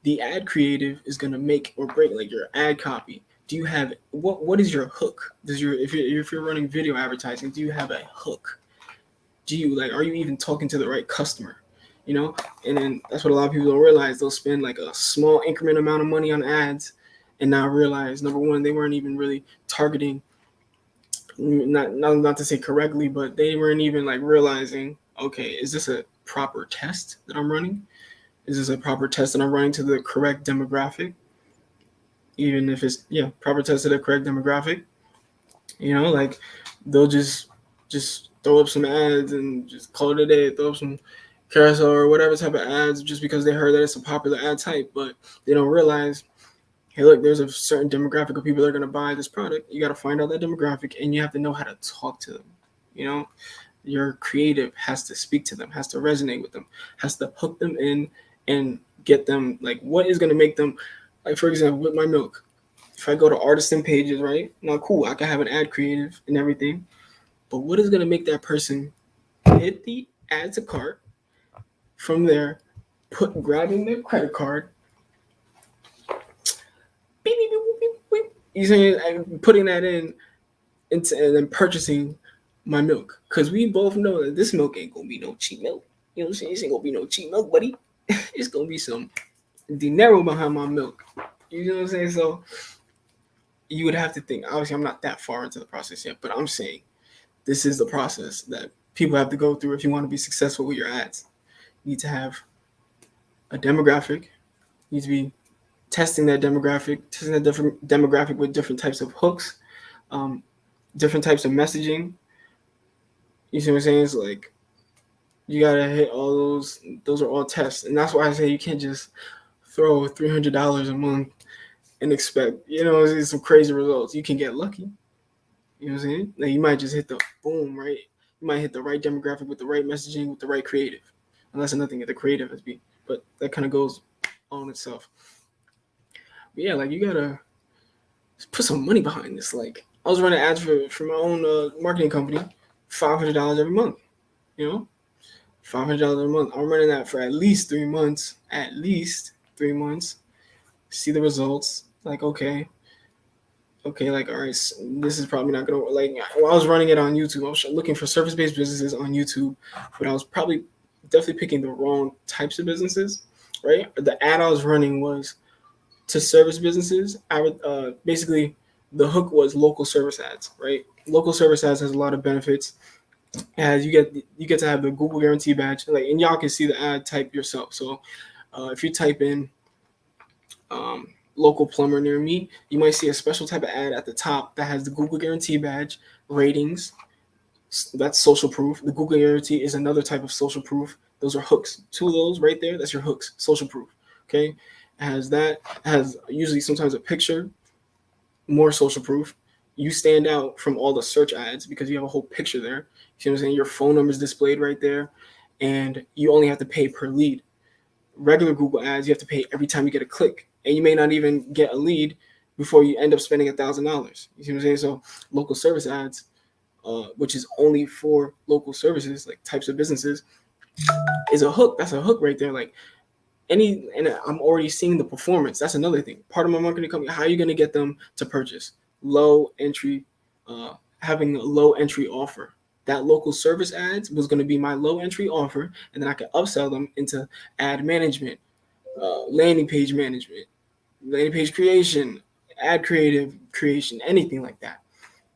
the ad creative is going to make or break like your ad copy. Do you have what is your hook? If you're running video advertising, do you have a hook? Are you even talking to the right customer? And then that's what a lot of people don't realize. They'll spend like a small increment amount of money on ads and now realize, number one, they weren't even really targeting, not to say correctly, but they weren't even like realizing, okay, is this a proper test that I'm running? Is this a proper test that I'm running to the correct demographic? Even if it's proper test to the correct demographic, like they'll just throw up some ads and just call it a day, throw up some carousel or whatever type of ads just because they heard that it's a popular ad type, but they don't realize, hey, look, there's a certain demographic of people that are going to buy this product. You got to find out that demographic, and you have to know how to talk to them. Your creative has to speak to them, has to resonate with them, has to hook them in and get them like what is going to make them. Like, for example, with my milk, if I go to artisan pages, right? Now, cool, I can have an ad creative and everything, but what is going to make that person hit the add to cart, from there, grabbing their credit card, beep, beep, beep, beep, beep, and putting that in, and then purchasing my milk? Because we both know that this milk ain't going to be no cheap milk. You know what I'm saying? This ain't going to be no cheap milk, buddy. It's going to be some dinero behind my milk. You know what I'm saying? So you would have to think. Obviously, I'm not that far into the process yet, but I'm saying this is the process that people have to go through if you want to be successful with your ads. You need to have a demographic. You need to be testing that different demographic with different types of hooks, different types of messaging. You see what I'm saying? It's like you gotta hit all those. Those are all tests, and that's why I say you can't just throw $300 a month and expect, some crazy results. You can get lucky. You know what I'm saying? Like you might just hit the boom, right? You might hit the right demographic with the right messaging, with the right creative. And that's another thing that the creative has been. But that kind of goes on itself. But yeah, like you gotta put some money behind this. Like I was running ads for my own marketing company, $500 every month. $500 a month. I'm running that for at least 3 months. See the results. Like, okay, like, all right, so this is probably not gonna, like, while I was running it on YouTube, I was looking for service-based businesses on YouTube, but I was probably definitely picking the wrong types of businesses, right? The ad I was running was to service businesses. I would basically, the hook was local service ads, right? Local service ads has a lot of benefits, as you get to have the Google Guarantee badge, like, and y'all can see the ad type yourself. So if you type in local plumber near me, you might see a special type of ad at the top that has the Google Guarantee badge, ratings. That's social proof. The Google Guarantee is another type of social proof. Those are hooks. Two of those right there, that's your hooks, social proof. Okay? It has that, it has usually sometimes a picture, more social proof. You stand out from all the search ads because you have a whole picture there. You see what I'm saying? Your phone number is displayed right there, and you only have to pay per lead. Regular Google ads, you have to pay every time you get a click, and you may not even get a lead before you end up spending $1,000. You see what I'm saying? So local service ads, which is only for local services, like types of businesses, is a hook. That's a hook right there. Like and I'm already seeing the performance. That's another thing. Part of my marketing company, how are you going to get them to purchase? Low entry, having a low entry offer. That local service ads was going to be my low entry offer, and then I could upsell them into ad management, landing page management, landing page creation, ad creative creation, anything like that.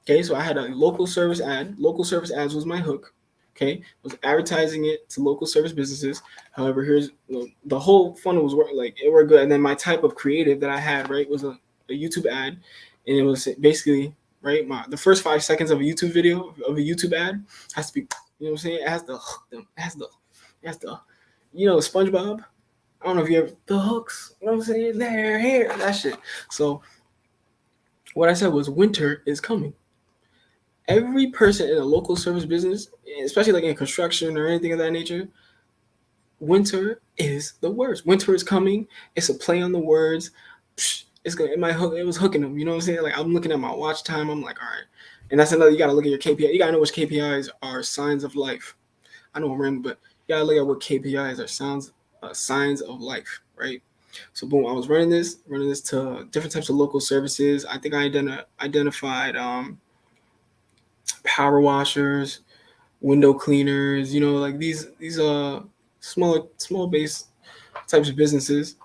Okay, so I had a local service ad. Local service ads was my hook. Okay, I was advertising it to local service businesses. However, here's the whole funnel was like it worked good. And then my type of creative that I had, right, was a YouTube ad, and it was basically right. The first 5 seconds of a YouTube video of a YouTube ad has to be, you know what I'm saying? It has to hook them. It has to, SpongeBob. I don't know if you ever the hooks. You know what I'm saying? They're here. That shit. So what I said was winter is coming. Every person in a local service business, especially like in construction or anything of that nature, winter is the worst. Winter is coming. It's a play on the words. It's gonna. It was hooking them. You know what I'm saying? Like I'm looking at my watch time. I'm like, all right. And that's another. You gotta look at your KPI. You gotta know which KPIs are signs of life. I know I'm random, but you gotta look at what KPIs are signs of life, right? So boom, I was running this to different types of local services. I think I identified power washers, window cleaners, like these small base types of businesses.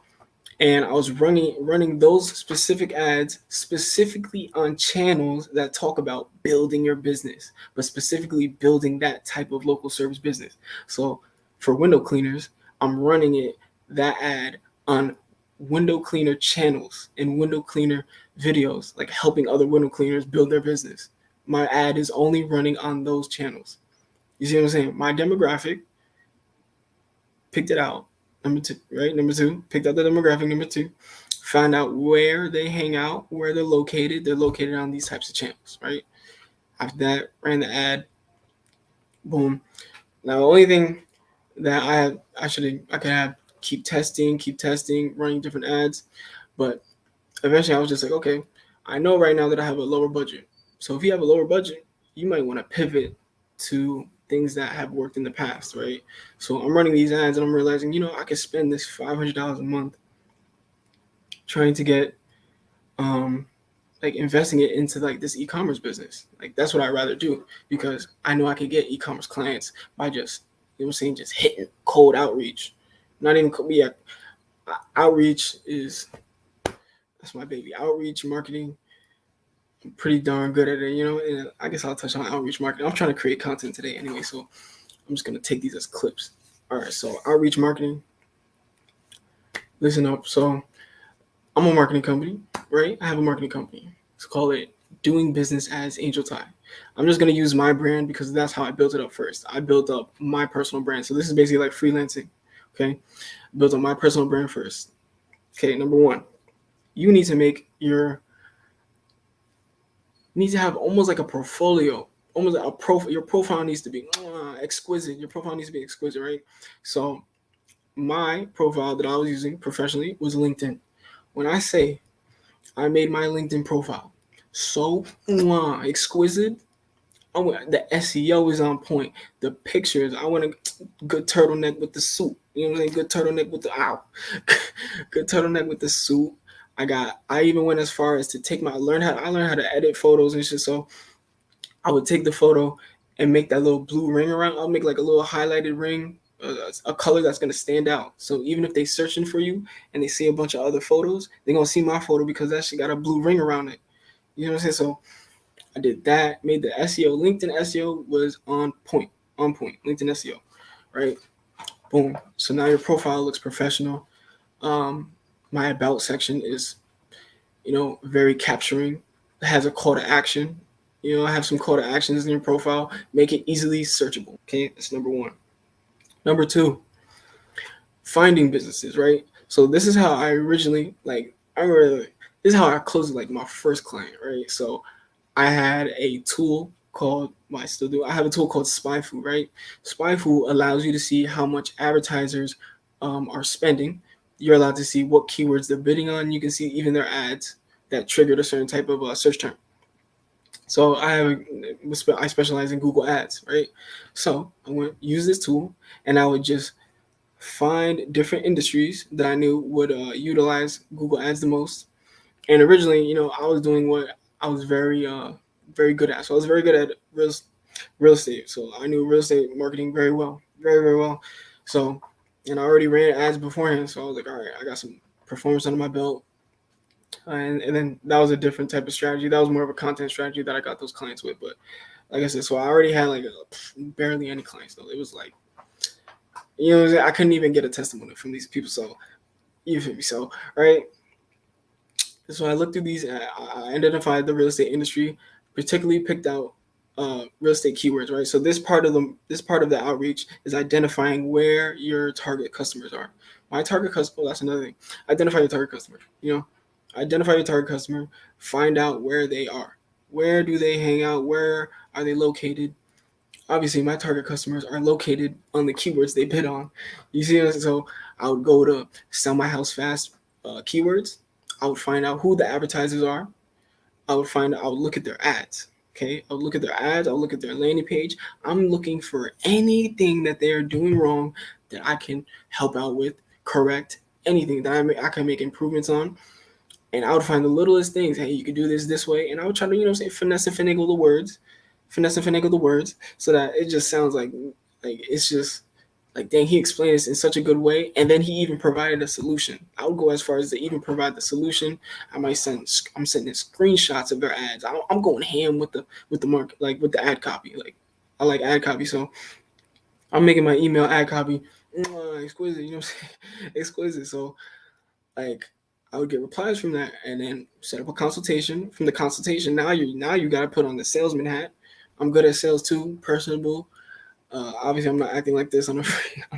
And I was running those specific ads specifically on channels that talk about building your business, but specifically building that type of local service business. So for window cleaners, I'm running that ad on window cleaner channels and window cleaner videos, like helping other window cleaners build their business. My ad is only running on those channels. You see what I'm saying? My demographic, picked it out. Number two, picked out the demographic. Number two, found out where they hang out, where they're located. They're located on these types of channels, right? After that, ran the ad. Boom. Now, the only thing that I could have keep testing, running different ads. But eventually I was just like, okay, I know right now that I have a lower budget. So if you have a lower budget, you might want to pivot to things that have worked in the past, right? So I'm running these ads and I'm realizing, I could spend this $500 a month trying to get, investing it into like this e-commerce business. Like that's what I'd rather do because I know I could get e-commerce clients by just, just hitting cold outreach. Not even, outreach that's my baby. Outreach marketing. I'm pretty darn good at it, and I guess I'll touch on outreach marketing. I'm trying to create content today anyway, so I'm just going to take these as clips. All right, so outreach marketing. Listen up. So I'm a marketing company, right? I have a marketing company. Let's call it Doing Business as Angel Ty. I'm just going to use my brand because that's how I built it up first. I built up my personal brand. So this is basically like freelancing, okay? Built up my personal brand first. Okay, number one, you need to have almost like a portfolio, almost like a profile. Your profile needs to be exquisite. Your profile needs to be exquisite, right? So my profile that I was using professionally was LinkedIn. When I say I made my LinkedIn profile so exquisite, the SEO is on point. The pictures, I want a good turtleneck with the suit. You know what I'm saying? Good turtleneck with the good turtleneck with the suit. I even went as far as to I learned how to edit photos and shit. So I would take the photo and make that little blue ring around. I'll make like a little highlighted ring, a color that's going to stand out. So even if they searching for you and they see a bunch of other photos, they're going to see my photo because that shit got a blue ring around it. You know what I'm saying? So I did that, made the SEO. LinkedIn SEO was on point. LinkedIn SEO, right? Boom. So now your profile looks professional. My about section is very capturing. It has a call to action. Have some call to actions in your profile. Make it easily searchable. Okay, that's number one. Number two, finding businesses, right? So this is how I originally this is how I closed my first client, right? So I had a tool called, well, I still do. I have a tool called SpyFu, right? SpyFu allows you to see how much advertisers are spending. You're allowed to see what keywords they're bidding on. You can see even their ads that triggered a certain type of search term. So I specialize in Google Ads, right? So I went use this tool, and I would just find different industries that I knew would utilize Google Ads the most. And originally, I was doing what I was very good at. So I was very good at real estate. So I knew real estate marketing very well, very, very well. So, and I already ran ads beforehand. So I was like, all right, I got some performance under my belt. And then that was a different type of strategy. That was more of a content strategy that I got those clients with. But like I said, so I already had barely any clients though. It was like, I couldn't even get a testimony from these people. So you feel me? So, right. So I looked through these, I identified the real estate industry, particularly picked out real estate keywords, right? So this part of the outreach is identifying where your target customers are. My target customer, that's another thing. Identify your target customer, identify your target customer, find out where they are. Where do they hang out? Where are they located? Obviously, my target customers are located on the keywords they bid on. You see, so I would go to sell my house fast keywords. I would find out who the advertisers are. I would look at their ads. Okay, I would look at their ads. I would look at their landing page. I'm looking for anything that they are doing wrong that I can help out with, correct, anything that I can make improvements on. And I would find the littlest things. Hey, you could do this way. And I would try to, finesse and finagle the words so that it just sounds like it's just like, dang, he explained this in such a good way. And then he even provided a solution. I would go as far as to even provide the solution. I'm sending screenshots of their ads. I'm going ham with the market, with the ad copy. I like ad copy. So I'm making my email ad copy exquisite, exquisite. So I would get replies from that and then set up a consultation. From the consultation, now you got to put on the salesman hat. I'm good at sales too, personable. Obviously, I'm not acting like this on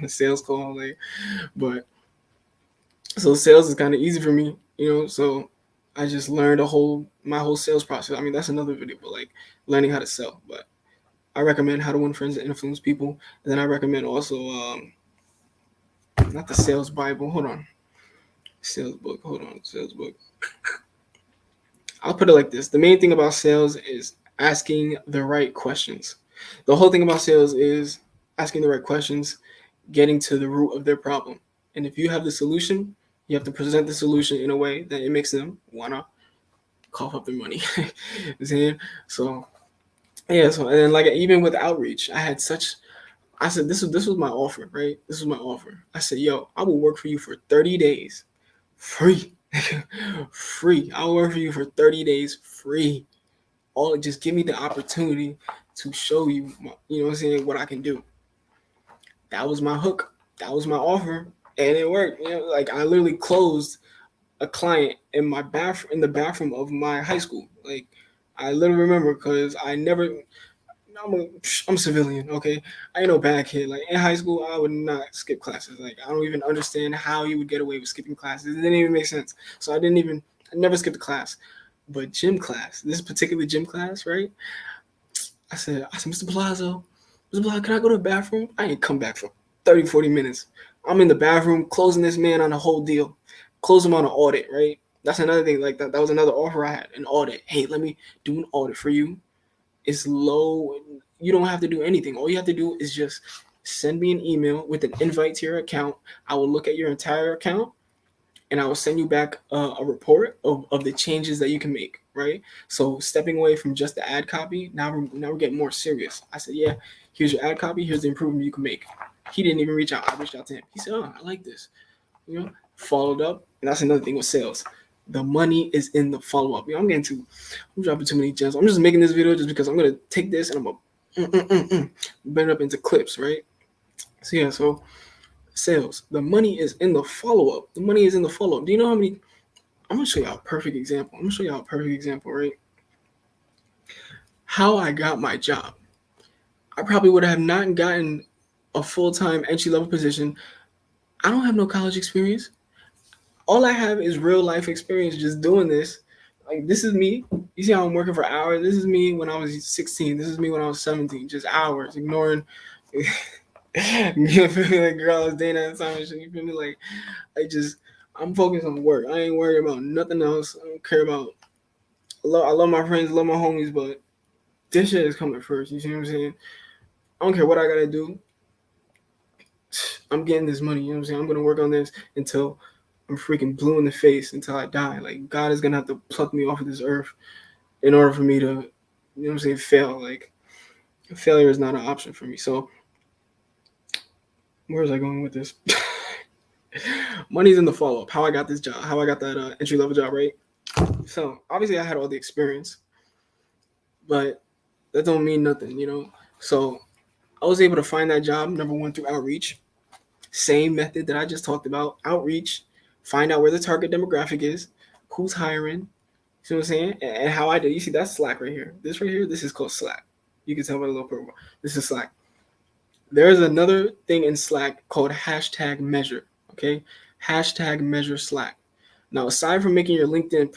a sales call, but so sales is kind of easy for me, So I just learned my whole sales process. I mean, that's another video, but learning how to sell. But I recommend How to Win Friends and Influence People. And then I recommend also not the Sales Bible. Hold on, sales book. I'll put it like this: the main thing about sales is asking the right questions. The whole thing about sales is asking the right questions, getting to the root of their problem. And if you have the solution, you have to present the solution in a way that it makes them want to cough up their money. So, yeah. So, and then even with outreach, I said, this was my offer, right? This was my offer. I said, yo, I will work for you for 30 days, free, free. I'll work for you for 30 days, free. Just give me the opportunity to show you, what I can do. That was my hook. That was my offer, and it worked. I literally closed a client in the bathroom of my high school. I literally remember because I'm civilian, okay? I ain't no bad kid. In high school, I would not skip classes. I don't even understand how you would get away with skipping classes. It didn't even make sense. So I never skipped a class. But gym class, this particular gym class, right? I said, Mr. Palazzo, can I go to the bathroom? I ain't come back for 30, 40 minutes. I'm in the bathroom closing this man on a whole deal. Close him on an audit, right? That's another thing. That was another offer I had, an audit. Hey, let me do an audit for you. It's low. You don't have to do anything. All you have to do is just send me an email with an invite to your account. I will look at your entire account, and I will send you back a report of the changes that you can make, right? So stepping away from just the ad copy, now we're getting more serious. I said, yeah, here's your ad copy. Here's the improvement you can make. He didn't even reach out. I reached out to him. He said, oh, I like this. Followed up. And that's another thing with sales. The money is in the follow-up. I'm dropping too many gems. I'm just making this video just because I'm going to take this and I'm going to bend it up into clips, right? So, yeah, so sales. The money is in the follow-up. Do you know how many I'm gonna show y'all a perfect example. Right? How I got my job. I probably would have not gotten a full-time entry-level position. I don't have no college experience. All I have is real life experience just doing this. Like, this is me. You see how I'm working for hours? This is me when I was 16. This is me when I was 17. Just hours, ignoring. You feel me? Like, girl I was dating at the time and shit. You feel me? Like, I'm focused on work. I ain't worried about nothing else. I don't care about. I love my friends, love my homies, but this shit is coming first. You see what I'm saying? I don't care what I gotta do. I'm getting this money. You know what I'm saying? I'm gonna work on this until I'm freaking blue in the face, until I die. Like, God is gonna have to pluck me off of this earth in order for me to, you know what I'm saying, fail. Like, failure is not an option for me. So, where was I going with this? Money's in the follow-up. How I got this job, how I got that entry-level job, right? So, obviously, I had all the experience, but that don't mean nothing, you know? So, I was able to find that job, number one, through outreach. Same method that I just talked about. Outreach, find out where the target demographic is, who's hiring, see what I'm saying? And how I did. You see, that's Slack right here. This right here, this is called Slack. You can tell by the little purple. This is Slack. There's another thing in Slack called hashtag measure, okay? Hashtag measure Slack. Now, aside from making your LinkedIn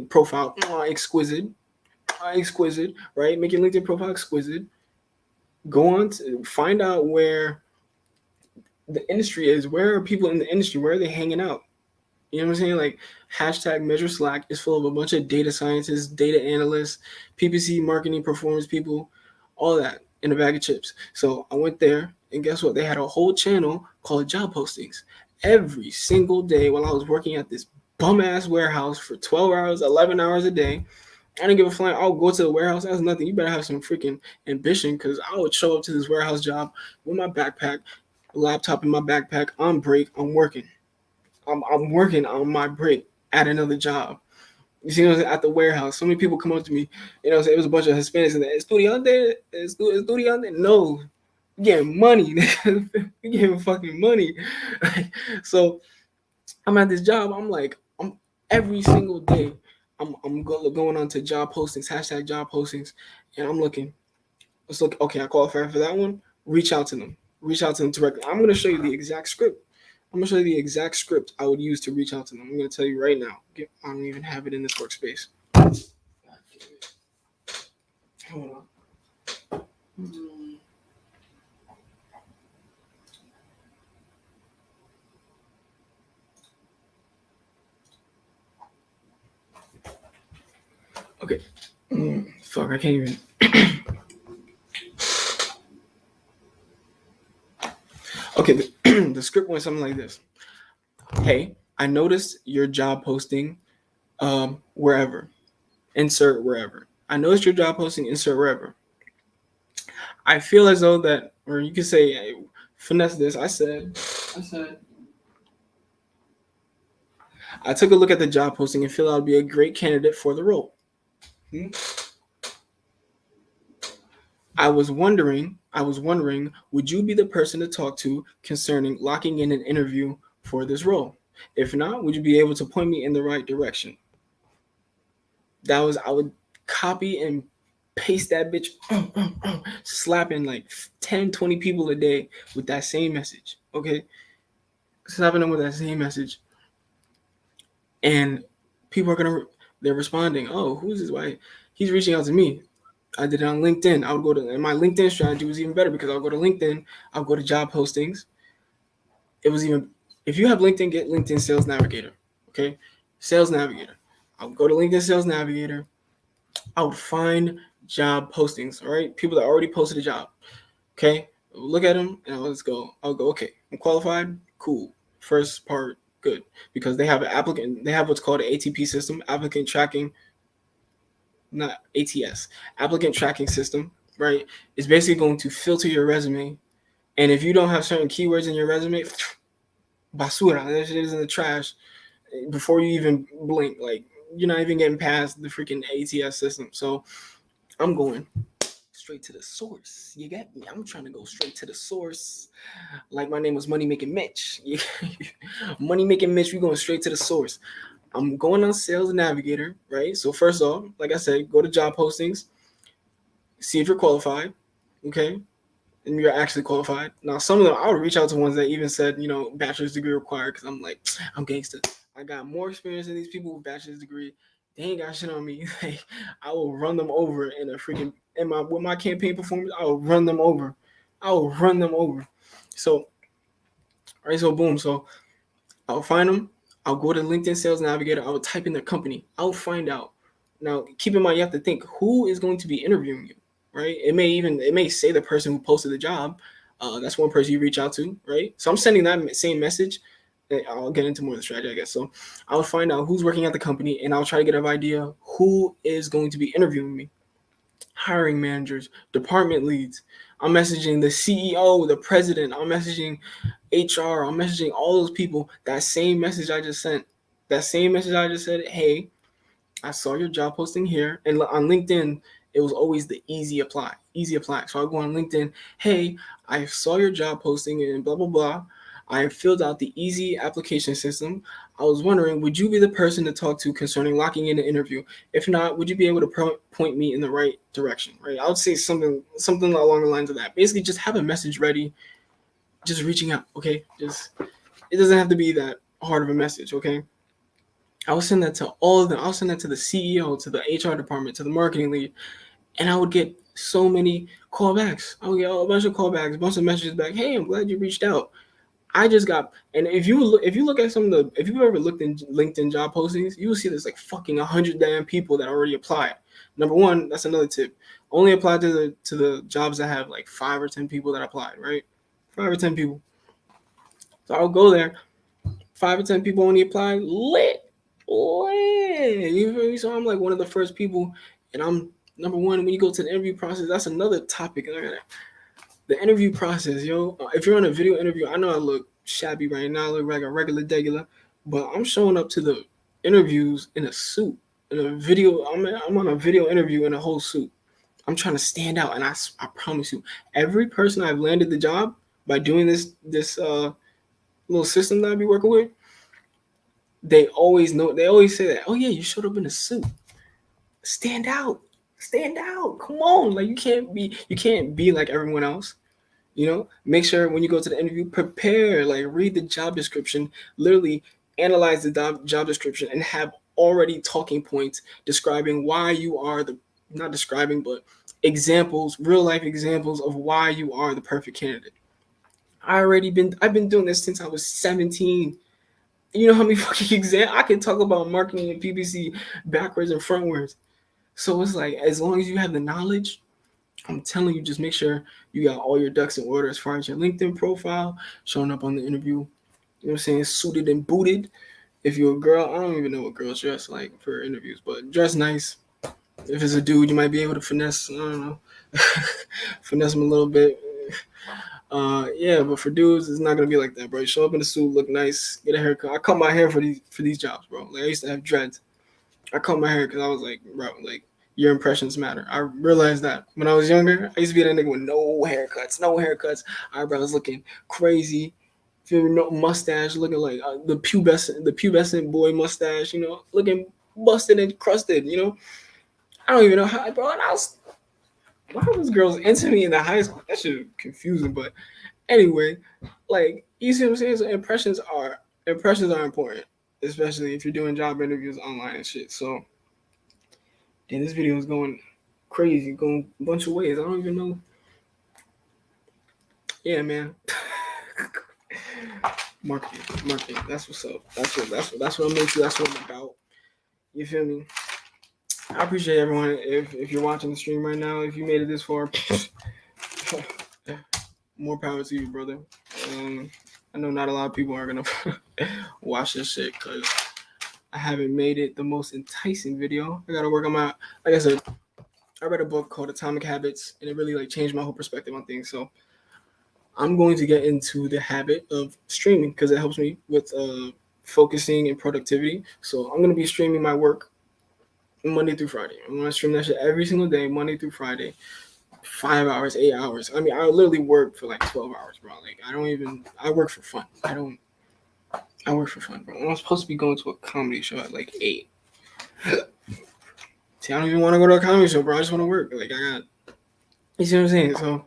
profile exquisite, right? Make your LinkedIn profile exquisite. Go on to find out where the industry is. Where are people in the industry? Where are they hanging out? You know what I'm saying? Like, hashtag measure Slack is full of a bunch of data scientists, data analysts, PPC, marketing, performance people, all that in a bag of chips. So I went there, and guess what? They had a whole channel called job postings. Every single day while I was working at this bum-ass warehouse for 12 hours, 11 hours a day, I didn't give a flying. I'll go to the warehouse. That's nothing. You better have some freaking ambition, because I would show up to this warehouse job with my backpack, laptop in my backpack, on break, I'm working. I'm working on my break at another job. You see what I'm saying? At the warehouse. So many people come up to me, you know, it was a bunch of Hispanics in there. Estudiante? Estudiante? No. You're getting money. You're getting fucking money. So I'm at this job. I'm like, every single day, I'm going on to job postings, hashtag job postings, and I'm looking. Let's look. Okay, I qualify for that one. Reach out to them. Reach out to them directly. I'm going to show you the exact script. I'm going to show you the exact script I would use to reach out to them. I'm going to tell you right now. I don't even have it in this workspace. Hold on. Okay. Fuck, I can't even. Okay, the script went something like this. Hey, I noticed your job posting wherever. Insert wherever. I noticed your job posting, insert wherever. I feel as though that, or you could say, hey, finesse this. I said, I took a look at the job posting and feel I'd be a great candidate for the role. I was wondering, would you be the person to talk to concerning locking in an interview for this role? If not, would you be able to point me in the right direction? I would copy and paste that bitch, slapping like 10, 20 people a day with that same message, okay? Slapping them with that same message. And people are they're responding, oh, who's this? Why? He's reaching out to me. I did it on LinkedIn. I would go to, and my LinkedIn strategy was even better, because I'll go to LinkedIn, I'll go to job postings. It was even, if you have LinkedIn, get LinkedIn Sales Navigator, okay? Sales Navigator. I'll go to LinkedIn Sales Navigator. I would find job postings, all right? People that already posted a job, okay? Look at them, and I'll go, okay, I'm qualified, cool. First part, good, because they have an applicant, they have what's called an ATP system, applicant tracking, not ATS, applicant tracking system, right? It's basically going to filter your resume, and if you don't have certain keywords in your resume, basura, that shit is in the trash before you even blink. Like, you're not even getting past the freaking ATS system. So I'm going straight to the source. You get me? I'm trying to go straight to the source. Like, my name was Money Making Mitch. Money Making Mitch, we going straight to the source. I'm going on Sales Navigator, right? So first off, like I said, go to job postings, see if you're qualified, okay? And you're actually qualified. Now, some of them, I would reach out to ones that even said, bachelor's degree required, because I'm like, I'm gangster. I got more experience than these people with bachelor's degree. They ain't got shit on me. Like, I will run them over with my campaign performance. I will run them over. So, all right, so boom. So I'll find them. I'll go to LinkedIn Sales Navigator. I will type in their company. I'll find out. Now, keep in mind, you have to think who is going to be interviewing you, right? It may say the person who posted the job. That's one person you reach out to, right? So I'm sending that same message. I'll get into more of the strategy, I guess. So I'll find out who's working at the company, and I'll try to get an idea who is going to be interviewing me. Hiring managers, department leads. I'm messaging the CEO, the president. I'm messaging HR. I'm messaging all those people. That same message I just sent. That same message I just said, hey, I saw your job posting here. And on LinkedIn, it was always the easy apply. So I'll go on LinkedIn. Hey, I saw your job posting and blah, blah, blah. I filled out the easy application system. I was wondering, would you be the person to talk to concerning locking in an interview? If not, would you be able to point me in the right direction? Right? I would say something along the lines of that. Basically, just have a message ready. Just reaching out. Okay. It doesn't have to be that hard of a message. Okay. I would send that to all of them. I'll send that to the CEO, to the HR department, to the marketing lead, and I would get so many callbacks. I would get a bunch of callbacks, a bunch of messages back. Hey, I'm glad you reached out. I just got, and if you look at if you've ever looked in LinkedIn job postings, you will see there's like fucking 100 damn people that already applied. Number one, that's another tip. Only apply to the jobs that have like 5 or 10 people that applied, right? 5 or 10 people. So I'll go there. 5 or 10 people only applied. Lit. You feel me? So I'm like one of the first people, and I'm number one. When you go to the interview process, that's another topic. The interview process, yo. If you're on a video interview, I know I look shabby right now. I look like a regular, but I'm showing up to the interviews in a suit. In a video, I'm on a video interview in a whole suit. I'm trying to stand out, and I promise you, every person I've landed the job by doing this little system that I be working with, they always say that, oh yeah, you showed up in a suit. Stand out. Come on. Like you can't be like everyone else. Make sure when you go to the interview, prepare, like read the job description, literally analyze the job description and have already talking points describing why you are not describing, but real life examples of why you are the perfect candidate. I've been doing this since I was 17. You know how many fucking I can talk about marketing and PPC backwards and frontwards. So it's like, as long as you have the knowledge, I'm telling you, just make sure you got all your ducks in order as far as your LinkedIn profile, showing up on the interview, you know what I'm saying, suited and booted. If you're a girl, I don't even know what girls dress like for interviews, but dress nice. If it's a dude, you might be able to finesse, I don't know, finesse them a little bit. Yeah, but for dudes, it's not gonna be like that, bro. You show up in a suit, look nice, get a haircut. I cut my hair for these jobs, bro. Like I used to have dreads. I cut my hair because I was like, bro, like your impressions matter. I realized that when I was younger, I used to be that nigga with no haircuts, eyebrows looking crazy, no mustache, looking like the pubescent boy mustache, looking busted and crusted, I don't even know how, bro. And why were those girls into me in the high school? That shit was confusing, but anyway, like you see what I'm saying? So impressions are important, especially if you're doing job interviews online and shit. So, damn, this video is going crazy, going a bunch of ways. I don't even know. Yeah, man. Marketing. That's what's up. That's what I'm into. That's what I'm about. You feel me? I appreciate everyone. If you're watching the stream right now, if you made it this far, more power to you, brother. I know not a lot of people are gonna watch this shit because I haven't made it the most enticing video. I gotta work on like I said, I read a book called Atomic Habits, and it really changed my whole perspective on things. So I'm going to get into the habit of streaming because it helps me with focusing and productivity. So I'm gonna be streaming my work Monday through Friday. I'm gonna stream that shit every single day, Monday through Friday. 5 hours, 8 hours. I mean, I literally work for like 12 hours, bro. Like I work for fun. I I work for fun, bro. I'm supposed to be going to a comedy show at like 8. See, I don't even want to go to a comedy show, bro. I just want to work. Like, you see what I'm saying? So,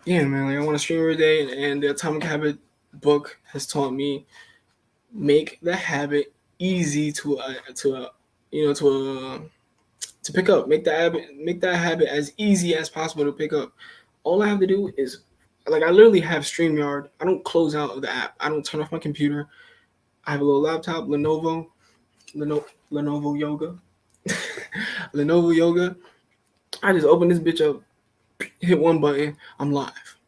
yeah, man. Like, I want to stream every day, and the Atomic Habit book has taught me make the habit easy to pick up. Make that habit as easy as possible to pick up. All I have to do is, like, I literally have StreamYard. I don't close out of the app. I don't turn off my computer. I have a little laptop, Lenovo Yoga. Lenovo Yoga. I just open this bitch up, hit one button, I'm live,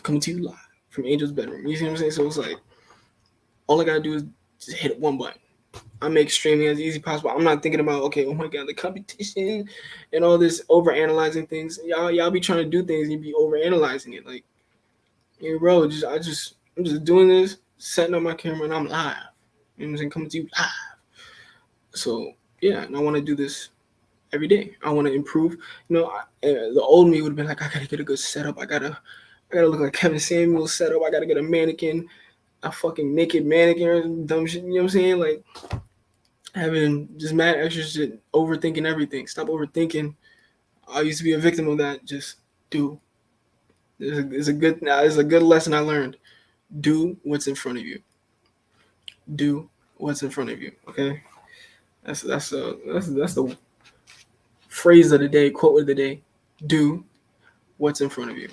coming to you live from Angel's bedroom. You see what I'm saying? So it's like, all I gotta do is just hit one button. I make streaming as easy as possible. I'm not thinking about, okay, oh my god, the competition and all this over analyzing things. Y'all be trying to do things and you be over analyzing it. Like, hey, bro, I'm just doing this, setting up my camera, and I'm live. You know what I'm saying? Coming to you live. So yeah, and I want to do this every day. I want to improve. You know, the old me would have been like, I gotta get a good setup. I gotta look like Kevin Samuels setup. I gotta get a mannequin, a fucking naked mannequin or dumb shit. You know what I'm saying? Like, having just mad extra shit, overthinking everything. Stop overthinking. I used to be a victim of that. Just do. It's a good lesson I learned. Do what's in front of you. Do what's in front of you. Okay, that's the phrase of the day, quote of the day. Do what's in front of you.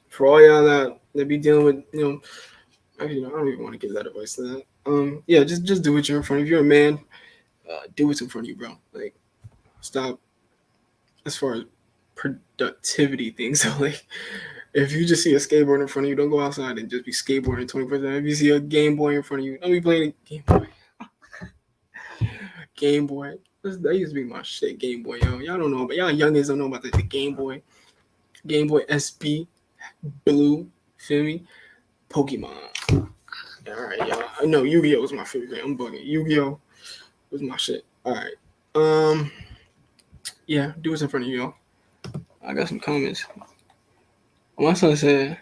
For all y'all that be dealing with, I don't even want to give that advice to that. Yeah, just do what you're in front of. If you're a man, do what's in front of you, bro. Like, stop. As far as productivity things, so like, if you just see a skateboard in front of you, don't go outside and just be skateboarding 24/7. If you see a Game Boy in front of you, don't be playing a Game Boy. Game Boy. That used to be my shit, Game Boy, yo. Y'all don't know, but y'all youngins don't know about the Game Boy. Game Boy SP, Blue, feel me? Pokemon. All right, y'all. I know Yu-Gi-Oh was my favorite game. I'm bugging. Yu-Gi-Oh was my shit. All right. Yeah, do what's in front of you, y'all. I got some comments. My son said,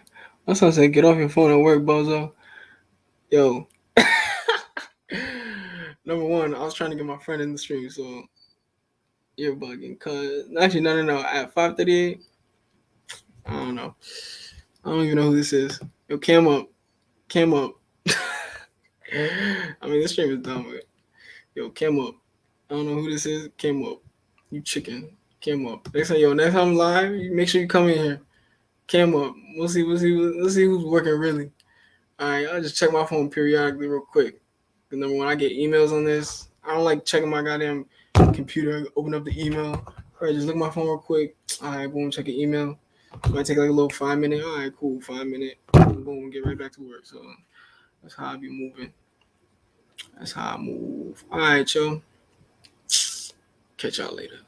get off your phone at work, bozo. Yo. Number one, I was trying to get my friend in the stream, so you're bugging. Cause actually, no. At 5:38, I don't know. I don't even know who this is. Yo, cam up. I mean, this stream is dumb, but yo, cam up. I don't know who this is. Cam up. You chicken. Cam up. Next time I'm live, you make sure you come in here. Cam up. We'll see who's working really. All right, I'll just check my phone periodically real quick. The number one, I get emails on this. I don't like checking my goddamn computer, open up the email. All right, just look at my phone real quick. All right, boom, check an email. Might take like a little 5 minute. All right, cool, 5 minute. Boom, get right back to work. So that's how I be moving. That's how I move. All right, yo. Catch y'all later.